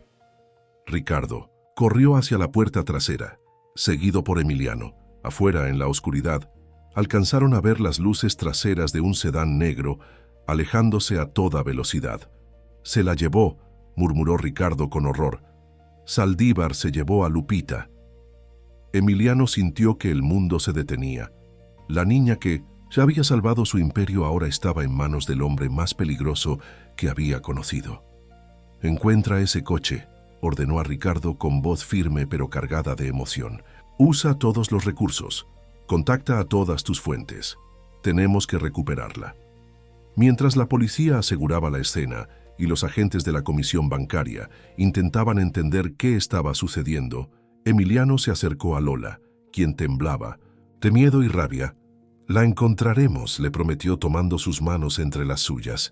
A: Ricardo corrió hacia la puerta trasera, seguido por Emiliano. Afuera, en la oscuridad, alcanzaron a ver las luces traseras de un sedán negro alejándose a toda velocidad. «Se la llevó», murmuró Ricardo con horror. «Saldívar se llevó a Lupita». Emiliano sintió que el mundo se detenía. La niña que ya había salvado su imperio ahora estaba en manos del hombre más peligroso que había conocido. «Encuentra ese coche», ordenó a Ricardo con voz firme pero cargada de emoción. «Usa todos los recursos. Contacta a todas tus fuentes. Tenemos que recuperarla». Mientras la policía aseguraba la escena y los agentes de la comisión bancaria intentaban entender qué estaba sucediendo, Emiliano se acercó a Lola, quien temblaba, de miedo y rabia. «La encontraremos», le prometió tomando sus manos entre las suyas.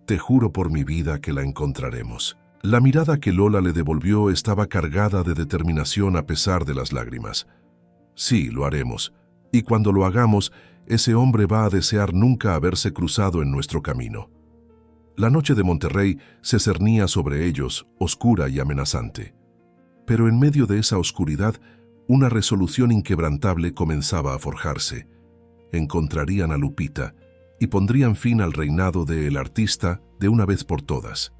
A: «Te juro por mi vida que la encontraremos». La mirada que Lola le devolvió estaba cargada de determinación a pesar de las lágrimas. «Sí, lo haremos. Y cuando lo hagamos, ese hombre va a desear nunca haberse cruzado en nuestro camino». La noche de Monterrey se cernía sobre ellos, oscura y amenazante. Pero en medio de esa oscuridad, una resolución inquebrantable comenzaba a forjarse. Encontrarían a Lupita y pondrían fin al reinado de El Artista de una vez por todas.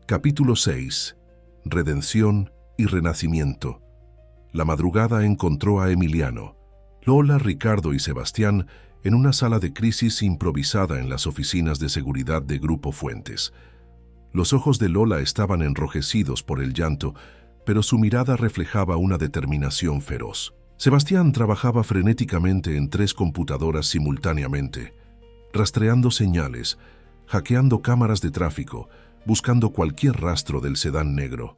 A: Capítulo 6. Redención y renacimiento. La madrugada encontró a Emiliano, Lola, Ricardo y Sebastián en una sala de crisis improvisada en las oficinas de seguridad de Grupo Fuentes. Los ojos de Lola estaban enrojecidos por el llanto, pero su mirada reflejaba una determinación feroz. Sebastián trabajaba frenéticamente en 3 computadoras simultáneamente, rastreando señales, hackeando cámaras de tráfico, buscando cualquier rastro del sedán negro.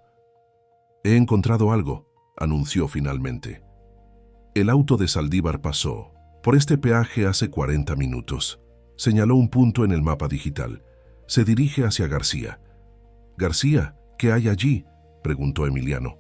A: «He encontrado algo», anunció finalmente. «El auto de Saldívar pasó por este peaje hace 40 minutos. Señaló un punto en el mapa digital. Se dirige hacia García». «García, ¿qué hay allí?», preguntó Emiliano.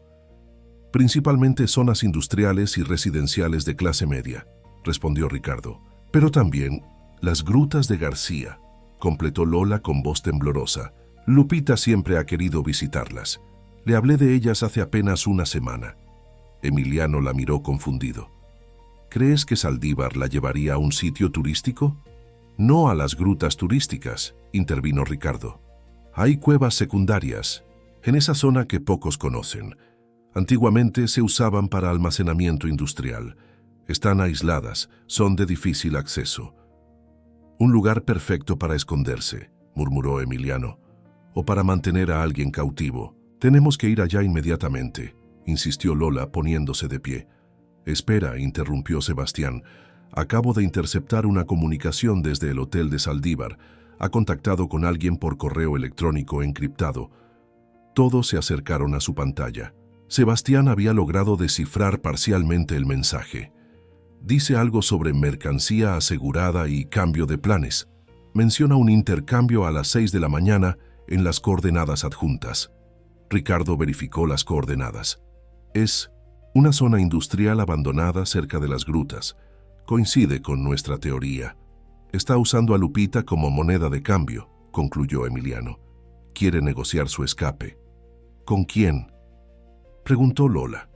A: «Principalmente zonas industriales y residenciales de clase media», respondió Ricardo. «Pero también las grutas de García», completó Lola con voz temblorosa. «Lupita siempre ha querido visitarlas. Le hablé de ellas hace apenas una semana». Emiliano la miró confundido. «¿Crees que Saldívar la llevaría a un sitio turístico?». «No a las grutas turísticas», intervino Ricardo. «Hay cuevas secundarias en esa zona que pocos conocen. Antiguamente se usaban para almacenamiento industrial. Están aisladas, son de difícil acceso». «Un lugar perfecto para esconderse», murmuró Emiliano. o para mantener a alguien cautivo. Tenemos que ir allá inmediatamente, insistió Lola poniéndose de pie. Espera, interrumpió Sebastián. Acabo de interceptar una comunicación desde el hotel de Saldívar. Ha contactado con alguien por correo electrónico encriptado. Todos se acercaron a su pantalla. Sebastián había logrado descifrar parcialmente el mensaje. Dice algo sobre mercancía asegurada y cambio de planes. Menciona un intercambio a las 6 de la mañana en las coordenadas adjuntas. Ricardo verificó las coordenadas. Es una zona industrial abandonada cerca de las grutas. Coincide con nuestra teoría. Está usando a Lupita como moneda de cambio, concluyó Emiliano. Quiere negociar su escape. ¿Con quién?, preguntó Lola.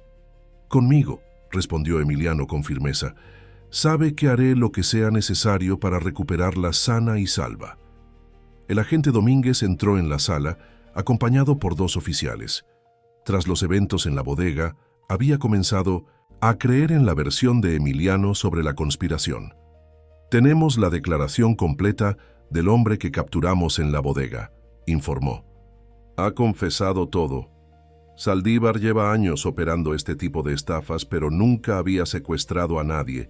A: Conmigo, respondió Emiliano con firmeza. Sabe que haré lo que sea necesario para recuperarla sana y salva. El agente Domínguez entró en la sala, acompañado por 2 oficiales. Tras los eventos en la bodega, había comenzado a creer en la versión de Emiliano sobre la conspiración. Tenemos la declaración completa del hombre que capturamos en la bodega, informó. Ha confesado todo. Saldívar lleva años operando este tipo de estafas, pero nunca había secuestrado a nadie.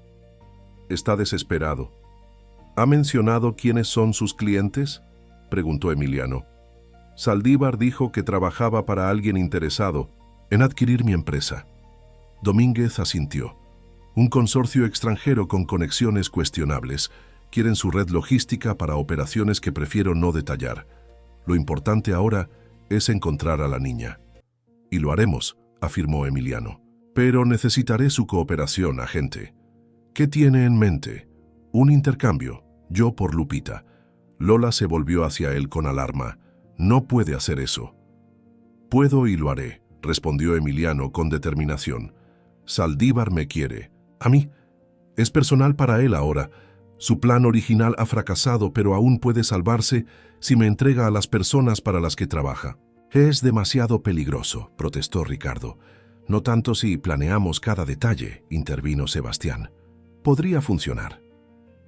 A: Está desesperado. ¿Ha mencionado quiénes son sus clientes?, preguntó Emiliano. Saldívar dijo que trabajaba para alguien interesado en adquirir mi empresa. Domínguez asintió. Un consorcio extranjero con conexiones cuestionables. Quieren su red logística para operaciones que prefiero no detallar. Lo importante ahora es encontrar a la niña. Y lo haremos, afirmó Emiliano. Pero necesitaré su cooperación, agente. ¿Qué tiene en mente? Un intercambio, yo por Lupita. Lola se volvió hacia él con alarma. No puede hacer eso. Puedo y lo haré, respondió Emiliano con determinación. Saldívar me quiere. A mí. Es personal para él ahora. Su plan original ha fracasado, pero aún puede salvarse si me entrega a las personas para las que trabaja. Es demasiado peligroso, protestó Ricardo. No tanto si planeamos cada detalle, intervino Sebastián. Podría funcionar.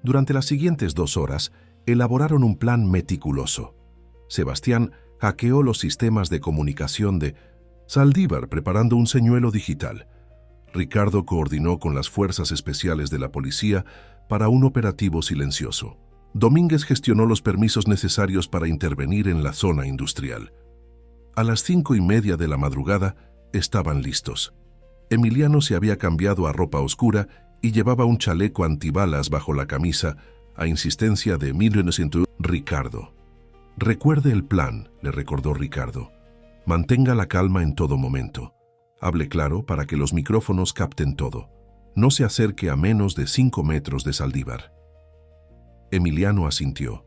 A: Durante las siguientes 2 horas, elaboraron un plan meticuloso. Sebastián hackeó los sistemas de comunicación de Saldívar preparando un señuelo digital. Ricardo coordinó con las fuerzas especiales de la policía para un operativo silencioso. Domínguez gestionó los permisos necesarios para intervenir en la zona industrial. A las 5:30 de la madrugada estaban listos. Emiliano se había cambiado a ropa oscura y llevaba un chaleco antibalas bajo la camisa, a insistencia de Ricardo. Recuerde el plan, le recordó Ricardo. Mantenga la calma en todo momento. Hable claro para que los micrófonos capten todo. No se acerque a menos de 5 metros de Saldívar. Emiliano asintió.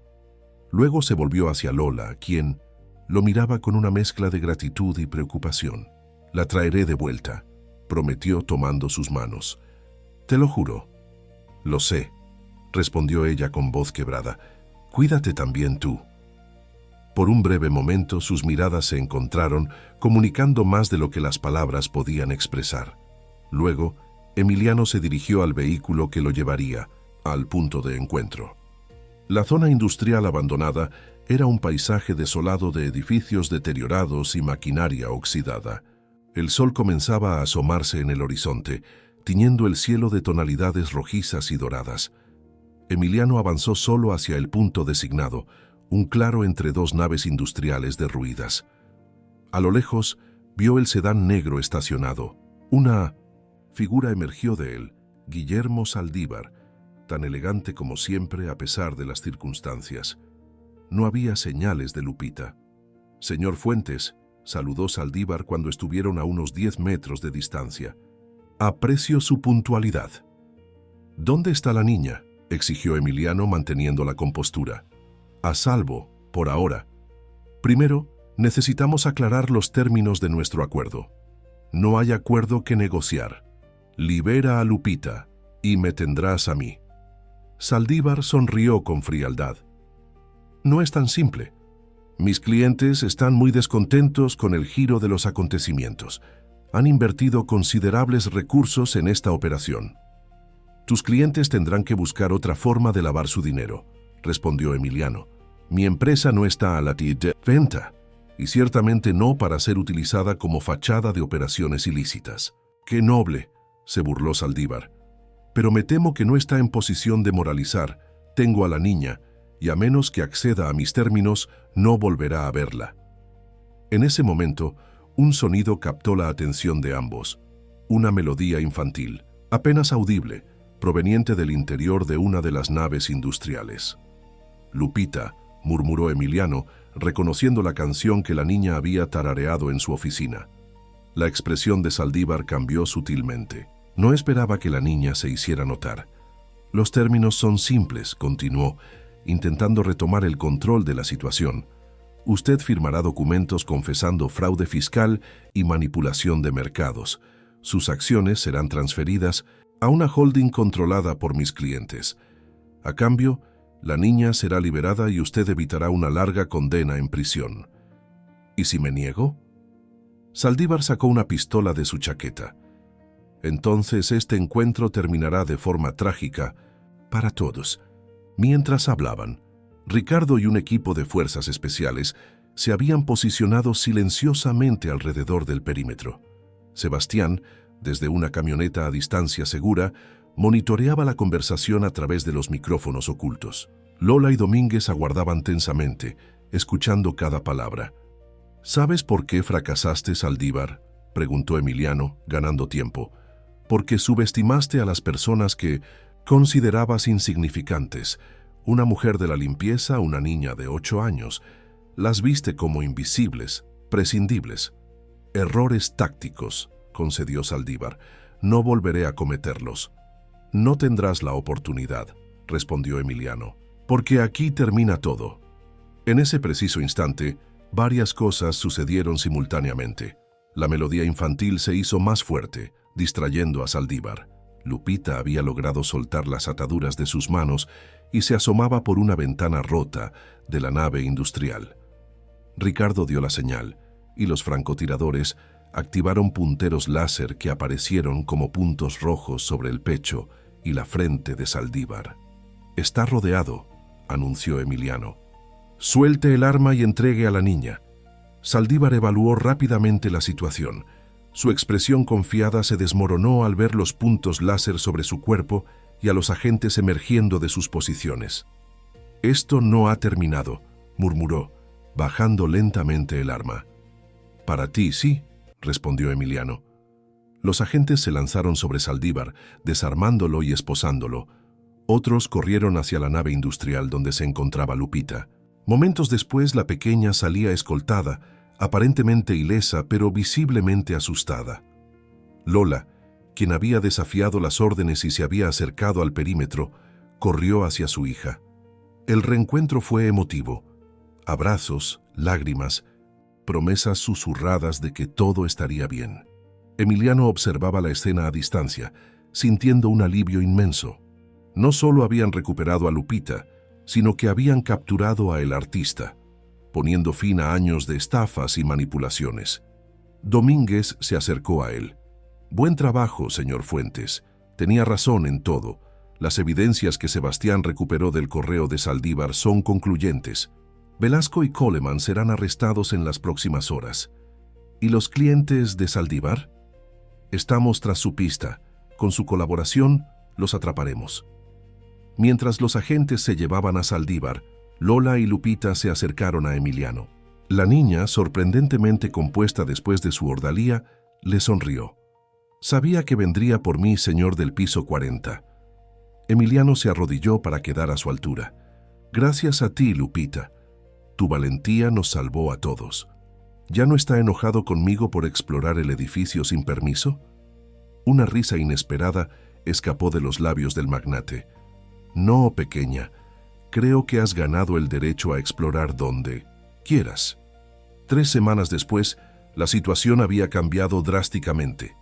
A: Luego se volvió hacia Lola, quien lo miraba con una mezcla de gratitud y preocupación. La traeré de vuelta, prometió tomando sus manos. Te lo juro. Lo sé, respondió ella con voz quebrada. Cuídate también tú. Por un breve momento sus miradas se encontraron, comunicando más de lo que las palabras podían expresar. Luego, Emiliano se dirigió al vehículo que lo llevaría al punto de encuentro. La zona industrial abandonada era un paisaje desolado de edificios deteriorados y maquinaria oxidada. El sol comenzaba a asomarse en el horizonte, tiñendo el cielo de tonalidades rojizas y doradas. Emiliano avanzó solo hacia el punto designado, un claro entre 2 naves industriales derruidas. A lo lejos, vio el sedán negro estacionado. Una figura emergió de él, Guillermo Saldívar, tan elegante como siempre a pesar de las circunstancias. No había señales de Lupita. Señor Fuentes, saludó Saldívar cuando estuvieron a unos 10 metros de distancia. Aprecio su puntualidad. ¿Dónde está la niña?, exigió Emiliano manteniendo la compostura. A salvo, por ahora. Primero, necesitamos aclarar los términos de nuestro acuerdo. No hay acuerdo que negociar. Libera a Lupita y me tendrás a mí. Saldívar sonrió con frialdad. No es tan simple. Mis clientes están muy descontentos con el giro de los acontecimientos. Han invertido considerables recursos en esta operación. Tus clientes tendrán que buscar otra forma de lavar su dinero, respondió Emiliano. Mi empresa no está a la venta. y ciertamente no para ser utilizada como fachada de operaciones ilícitas. ¡Qué noble!, se burló Saldívar. Pero me temo que no está en posición de moralizar. Tengo a la niña, y a menos que acceda a mis términos, no volverá a verla. En ese momento, un sonido captó la atención de ambos. Una melodía infantil, apenas audible, proveniente del interior de una de las naves industriales. «Lupita», murmuró Emiliano, reconociendo la canción que la niña había tarareado en su oficina. La expresión de Saldívar cambió sutilmente. No esperaba que la niña se hiciera notar. «Los términos son simples», continuó, intentando retomar el control de la situación. «Usted firmará documentos confesando fraude fiscal y manipulación de mercados. Sus acciones serán transferidas a una holding controlada por mis clientes. A cambio, la niña será liberada y usted evitará una larga condena en prisión». «¿Y si me niego?». Saldívar sacó una pistola de su chaqueta. «Entonces este encuentro terminará de forma trágica para todos». Mientras hablaban, Ricardo y un equipo de fuerzas especiales se habían posicionado silenciosamente alrededor del perímetro. Sebastián, desde una camioneta a distancia segura, monitoreaba la conversación a través de los micrófonos ocultos. Lola y Domínguez aguardaban tensamente, escuchando cada palabra. «¿Sabes por qué fracasaste, Saldívar?», preguntó Emiliano, ganando tiempo. «Porque subestimaste a las personas que considerabas insignificantes. Una mujer de la limpieza, una niña de 8 años. Las viste como invisibles, prescindibles». «Errores tácticos», concedió Saldívar. «No volveré a cometerlos». «No tendrás la oportunidad», respondió Emiliano, «porque aquí termina todo». En ese preciso instante, varias cosas sucedieron simultáneamente. La melodía infantil se hizo más fuerte, distrayendo a Saldívar. Lupita había logrado soltar las ataduras de sus manos y se asomaba por una ventana rota de la nave industrial. Ricardo dio la señal, y los francotiradores activaron punteros láser que aparecieron como puntos rojos sobre el pecho y la frente de Saldívar. «Está rodeado», anunció Emiliano. «Suelte el arma y entregue a la niña». Saldívar evaluó rápidamente la situación. Su expresión confiada se desmoronó al ver los puntos láser sobre su cuerpo y a los agentes emergiendo de sus posiciones. «Esto no ha terminado», murmuró, bajando lentamente el arma. «Para ti, sí», respondió Emiliano. Los agentes se lanzaron sobre Saldívar, desarmándolo y esposándolo. Otros corrieron hacia la nave industrial donde se encontraba Lupita. Momentos después, la pequeña salía escoltada, aparentemente ilesa, pero visiblemente asustada. Lola, quien había desafiado las órdenes y se había acercado al perímetro, corrió hacia su hija. El reencuentro fue emotivo. Abrazos, lágrimas, promesas susurradas de que todo estaría bien. Emiliano observaba la escena a distancia, sintiendo un alivio inmenso. No solo habían recuperado a Lupita, sino que habían capturado a el artista, poniendo fin a años de estafas y manipulaciones. Domínguez se acercó a él. «Buen trabajo, señor Fuentes. Tenía razón en todo. Las evidencias que Sebastián recuperó del correo de Saldívar son concluyentes. Velasco y Coleman serán arrestados en las próximas horas. ¿Y los clientes de Saldívar? Estamos tras su pista. Con su colaboración, los atraparemos». Mientras los agentes se llevaban a Saldívar, Lola y Lupita se acercaron a Emiliano. La niña, sorprendentemente compuesta después de su ordalía, le sonrió. «Sabía que vendría por mí, señor del piso 40». Emiliano se arrodilló para quedar a su altura. «Gracias a ti, Lupita. Tu valentía nos salvó a todos. ¿Ya no está enojado conmigo por explorar el edificio sin permiso?». Una risa inesperada escapó de los labios del magnate. «No, pequeña. Creo que has ganado el derecho a explorar donde quieras». 3 semanas después, la situación había cambiado drásticamente.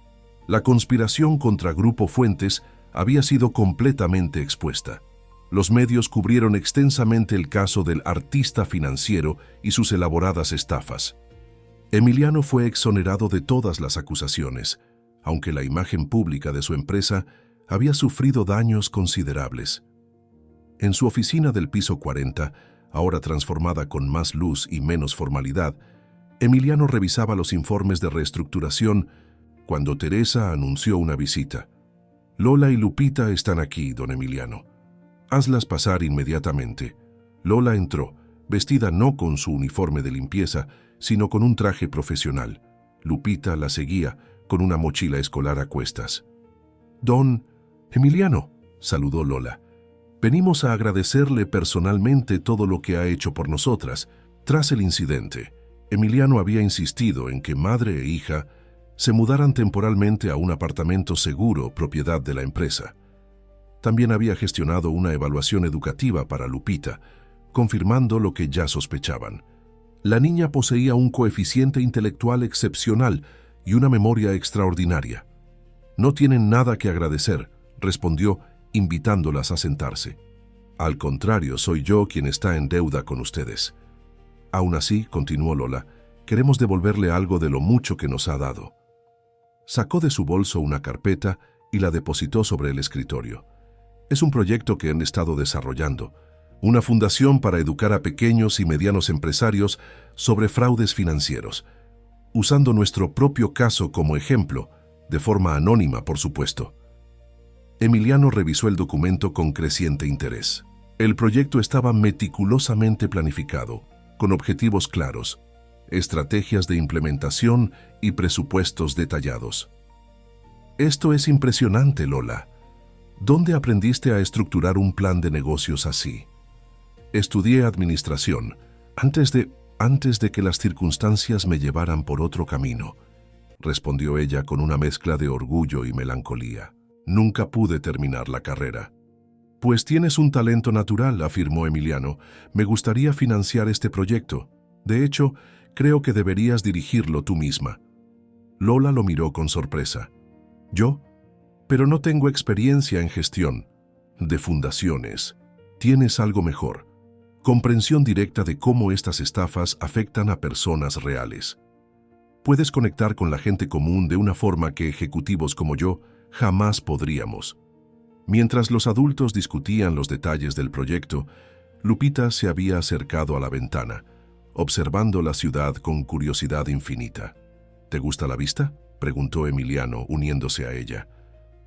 A: La conspiración contra Grupo Fuentes había sido completamente expuesta. Los medios cubrieron extensamente el caso del artista financiero y sus elaboradas estafas. Emiliano fue exonerado de todas las acusaciones, aunque la imagen pública de su empresa había sufrido daños considerables. En su oficina del piso 40, ahora transformada con más luz y menos formalidad, Emiliano revisaba los informes de reestructuración cuando Teresa anunció una visita. Lola y Lupita están aquí, don Emiliano. Hazlas pasar inmediatamente. Lola entró, vestida no con su uniforme de limpieza, sino con un traje profesional. Lupita la seguía, con una mochila escolar a cuestas. Don Emiliano, saludó Lola. Venimos a agradecerle personalmente todo lo que ha hecho por nosotras. Tras el incidente, Emiliano había insistido en que madre e hija se mudaran temporalmente a un apartamento seguro, propiedad de la empresa. También había gestionado una evaluación educativa para Lupita, confirmando lo que ya sospechaban. La niña poseía un coeficiente intelectual excepcional y una memoria extraordinaria. No tienen nada que agradecer, respondió, invitándolas a sentarse. Al contrario, soy yo quien está en deuda con ustedes. Aún así, continuó Lola, queremos devolverle algo de lo mucho que nos ha dado. Sacó de su bolso una carpeta y la depositó sobre el escritorio. Es un proyecto que han estado desarrollando, una fundación para educar a pequeños y medianos empresarios sobre fraudes financieros, usando nuestro propio caso como ejemplo, de forma anónima, por supuesto. Emiliano revisó el documento con creciente interés. El proyecto estaba meticulosamente planificado, con objetivos claros, estrategias de implementación y presupuestos detallados. Esto es impresionante, Lola. ¿Dónde aprendiste a estructurar un plan de negocios así? Estudié administración, antes de que las circunstancias me llevaran por otro camino, respondió ella con una mezcla de orgullo y melancolía. Nunca pude terminar la carrera. Pues tienes un talento natural, afirmó Emiliano. Me gustaría financiar este proyecto. De hecho, creo que deberías dirigirlo tú misma. Lola lo miró con sorpresa. ¿Yo? Pero no tengo experiencia en gestión de fundaciones. Tienes algo mejor. Comprensión directa de cómo estas estafas afectan a personas reales. Puedes conectar con la gente común de una forma que ejecutivos como yo jamás podríamos. Mientras los adultos discutían los detalles del proyecto, Lupita se había acercado a la ventana, observando la ciudad con curiosidad infinita. ¿Te gusta la vista?, preguntó Emiliano, uniéndose a ella.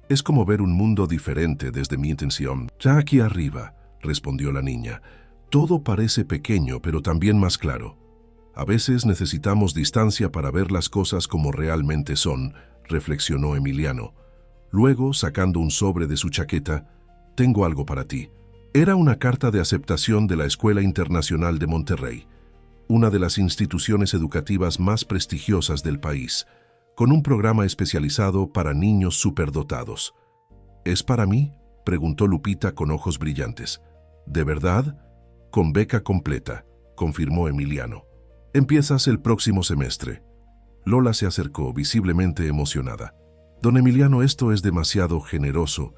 A: Es como ver un mundo diferente desde mi intención. Ya aquí arriba, respondió la niña. Todo parece pequeño, pero también más claro. A veces necesitamos distancia para ver las cosas como realmente son, reflexionó Emiliano. Luego, sacando un sobre de su chaqueta, tengo algo para ti. Era una carta de aceptación de la Escuela Internacional de Monterrey, una de las instituciones educativas más prestigiosas del país, con un programa especializado para niños superdotados. ¿Es para mí?, preguntó Lupita con ojos brillantes. ¿De verdad? Con beca completa, confirmó Emiliano. Empiezas el próximo semestre. Lola se acercó, visiblemente emocionada. Don Emiliano, esto es demasiado generoso.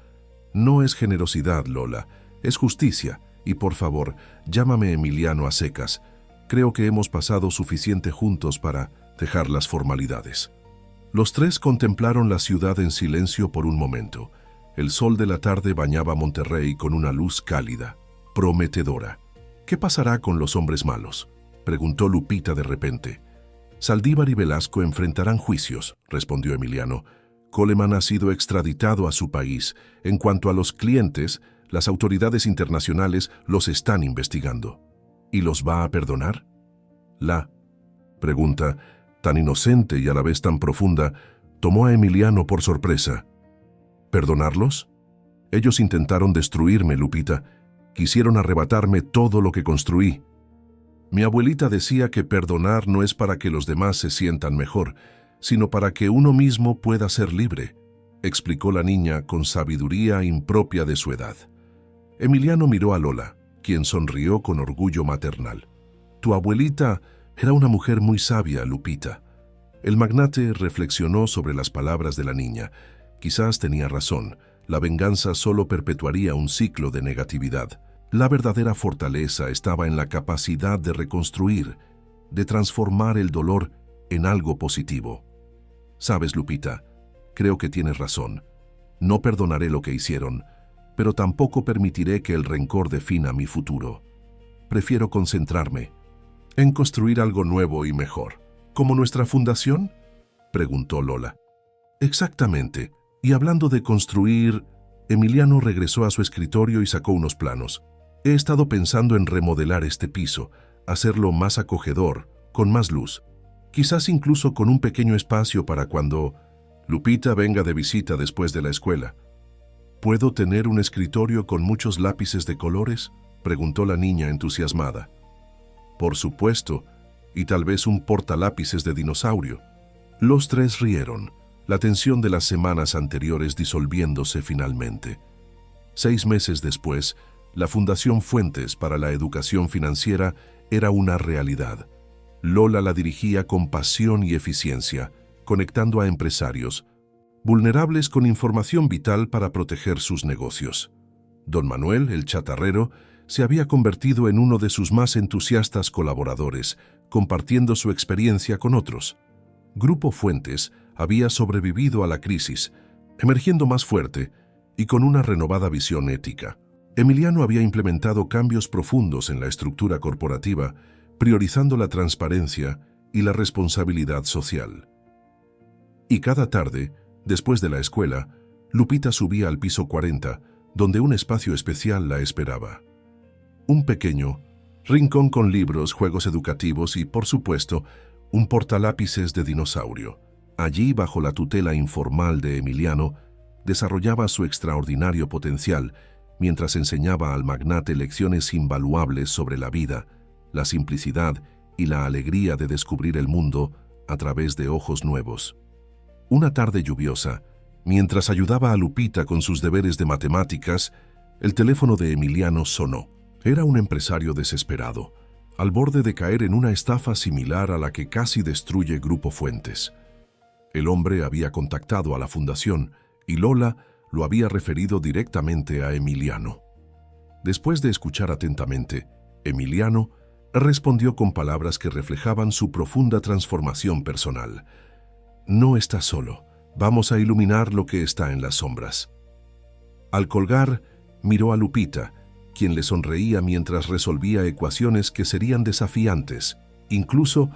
A: No es generosidad, Lola, es justicia. Y por favor, llámame Emiliano a secas. Creo que hemos pasado suficiente juntos para dejar las formalidades. Los tres contemplaron la ciudad en silencio por un momento. El sol de la tarde bañaba Monterrey con una luz cálida, prometedora. ¿Qué pasará con los hombres malos?, preguntó Lupita de repente. Saldívar y Velasco enfrentarán juicios, respondió Emiliano. Coleman ha sido extraditado a su país. En cuanto a los clientes, las autoridades internacionales los están investigando. ¿Y los va a perdonar? La pregunta, tan inocente y a la vez tan profunda, tomó a Emiliano por sorpresa. ¿Perdonarlos? Ellos intentaron destruirme, Lupita. Quisieron arrebatarme todo lo que construí. Mi abuelita decía que perdonar no es para que los demás se sientan mejor, sino para que uno mismo pueda ser libre, explicó la niña con sabiduría impropia de su edad. Emiliano miró a Lola, quien sonrió con orgullo maternal. Tu abuelita era una mujer muy sabia, Lupita. El magnate reflexionó sobre las palabras de la niña. Quizás tenía razón, la venganza solo perpetuaría un ciclo de negatividad. La verdadera fortaleza estaba en la capacidad de reconstruir, de transformar el dolor en algo positivo. Sabes, Lupita, creo que tienes razón. No perdonaré lo que hicieron, pero tampoco permitiré que el rencor defina mi futuro. Prefiero concentrarme en construir algo nuevo y mejor. ¿Como nuestra fundación?, preguntó Lola. Exactamente. Y hablando de construir, Emiliano regresó a su escritorio y sacó unos planos. He estado pensando en remodelar este piso, hacerlo más acogedor, con más luz. Quizás incluso con un pequeño espacio para cuando Lupita venga de visita después de la escuela. ¿Puedo tener un escritorio con muchos lápices de colores?, preguntó la niña entusiasmada. Por supuesto, y tal vez un portalápices de dinosaurio. Los tres rieron, la tensión de las semanas anteriores disolviéndose finalmente. 6 meses después, la Fundación Fuentes para la Educación Financiera era una realidad. Lola la dirigía con pasión y eficiencia, conectando a empresarios, vulnerables con información vital para proteger sus negocios. Don Manuel, el chatarrero, se había convertido en uno de sus más entusiastas colaboradores, compartiendo su experiencia con otros. Grupo Fuentes había sobrevivido a la crisis, emergiendo más fuerte y con una renovada visión ética. Emiliano había implementado cambios profundos en la estructura corporativa, priorizando la transparencia y la responsabilidad social. Y cada tarde, después de la escuela, Lupita subía al piso 40, donde un espacio especial la esperaba. Un pequeño rincón con libros, juegos educativos y, por supuesto, un portalápices de dinosaurio. Allí, bajo la tutela informal de Emiliano, desarrollaba su extraordinario potencial mientras enseñaba al magnate lecciones invaluables sobre la vida, la simplicidad y la alegría de descubrir el mundo a través de ojos nuevos. Una tarde lluviosa, mientras ayudaba a Lupita con sus deberes de matemáticas, el teléfono de Emiliano sonó. Era un empresario desesperado, al borde de caer en una estafa similar a la que casi destruye Grupo Fuentes. El hombre había contactado a la fundación y Lola lo había referido directamente a Emiliano. Después de escuchar atentamente, Emiliano respondió con palabras que reflejaban su profunda transformación personal. No estás solo, vamos a iluminar lo que está en las sombras. Al colgar, miró a Lupita, quien le sonreía mientras resolvía ecuaciones que serían desafiantes, incluso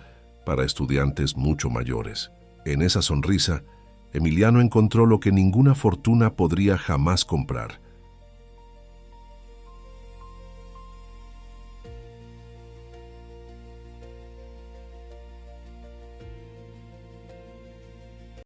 A: para estudiantes mucho mayores. En esa sonrisa, Emiliano encontró lo que ninguna fortuna podría jamás comprar: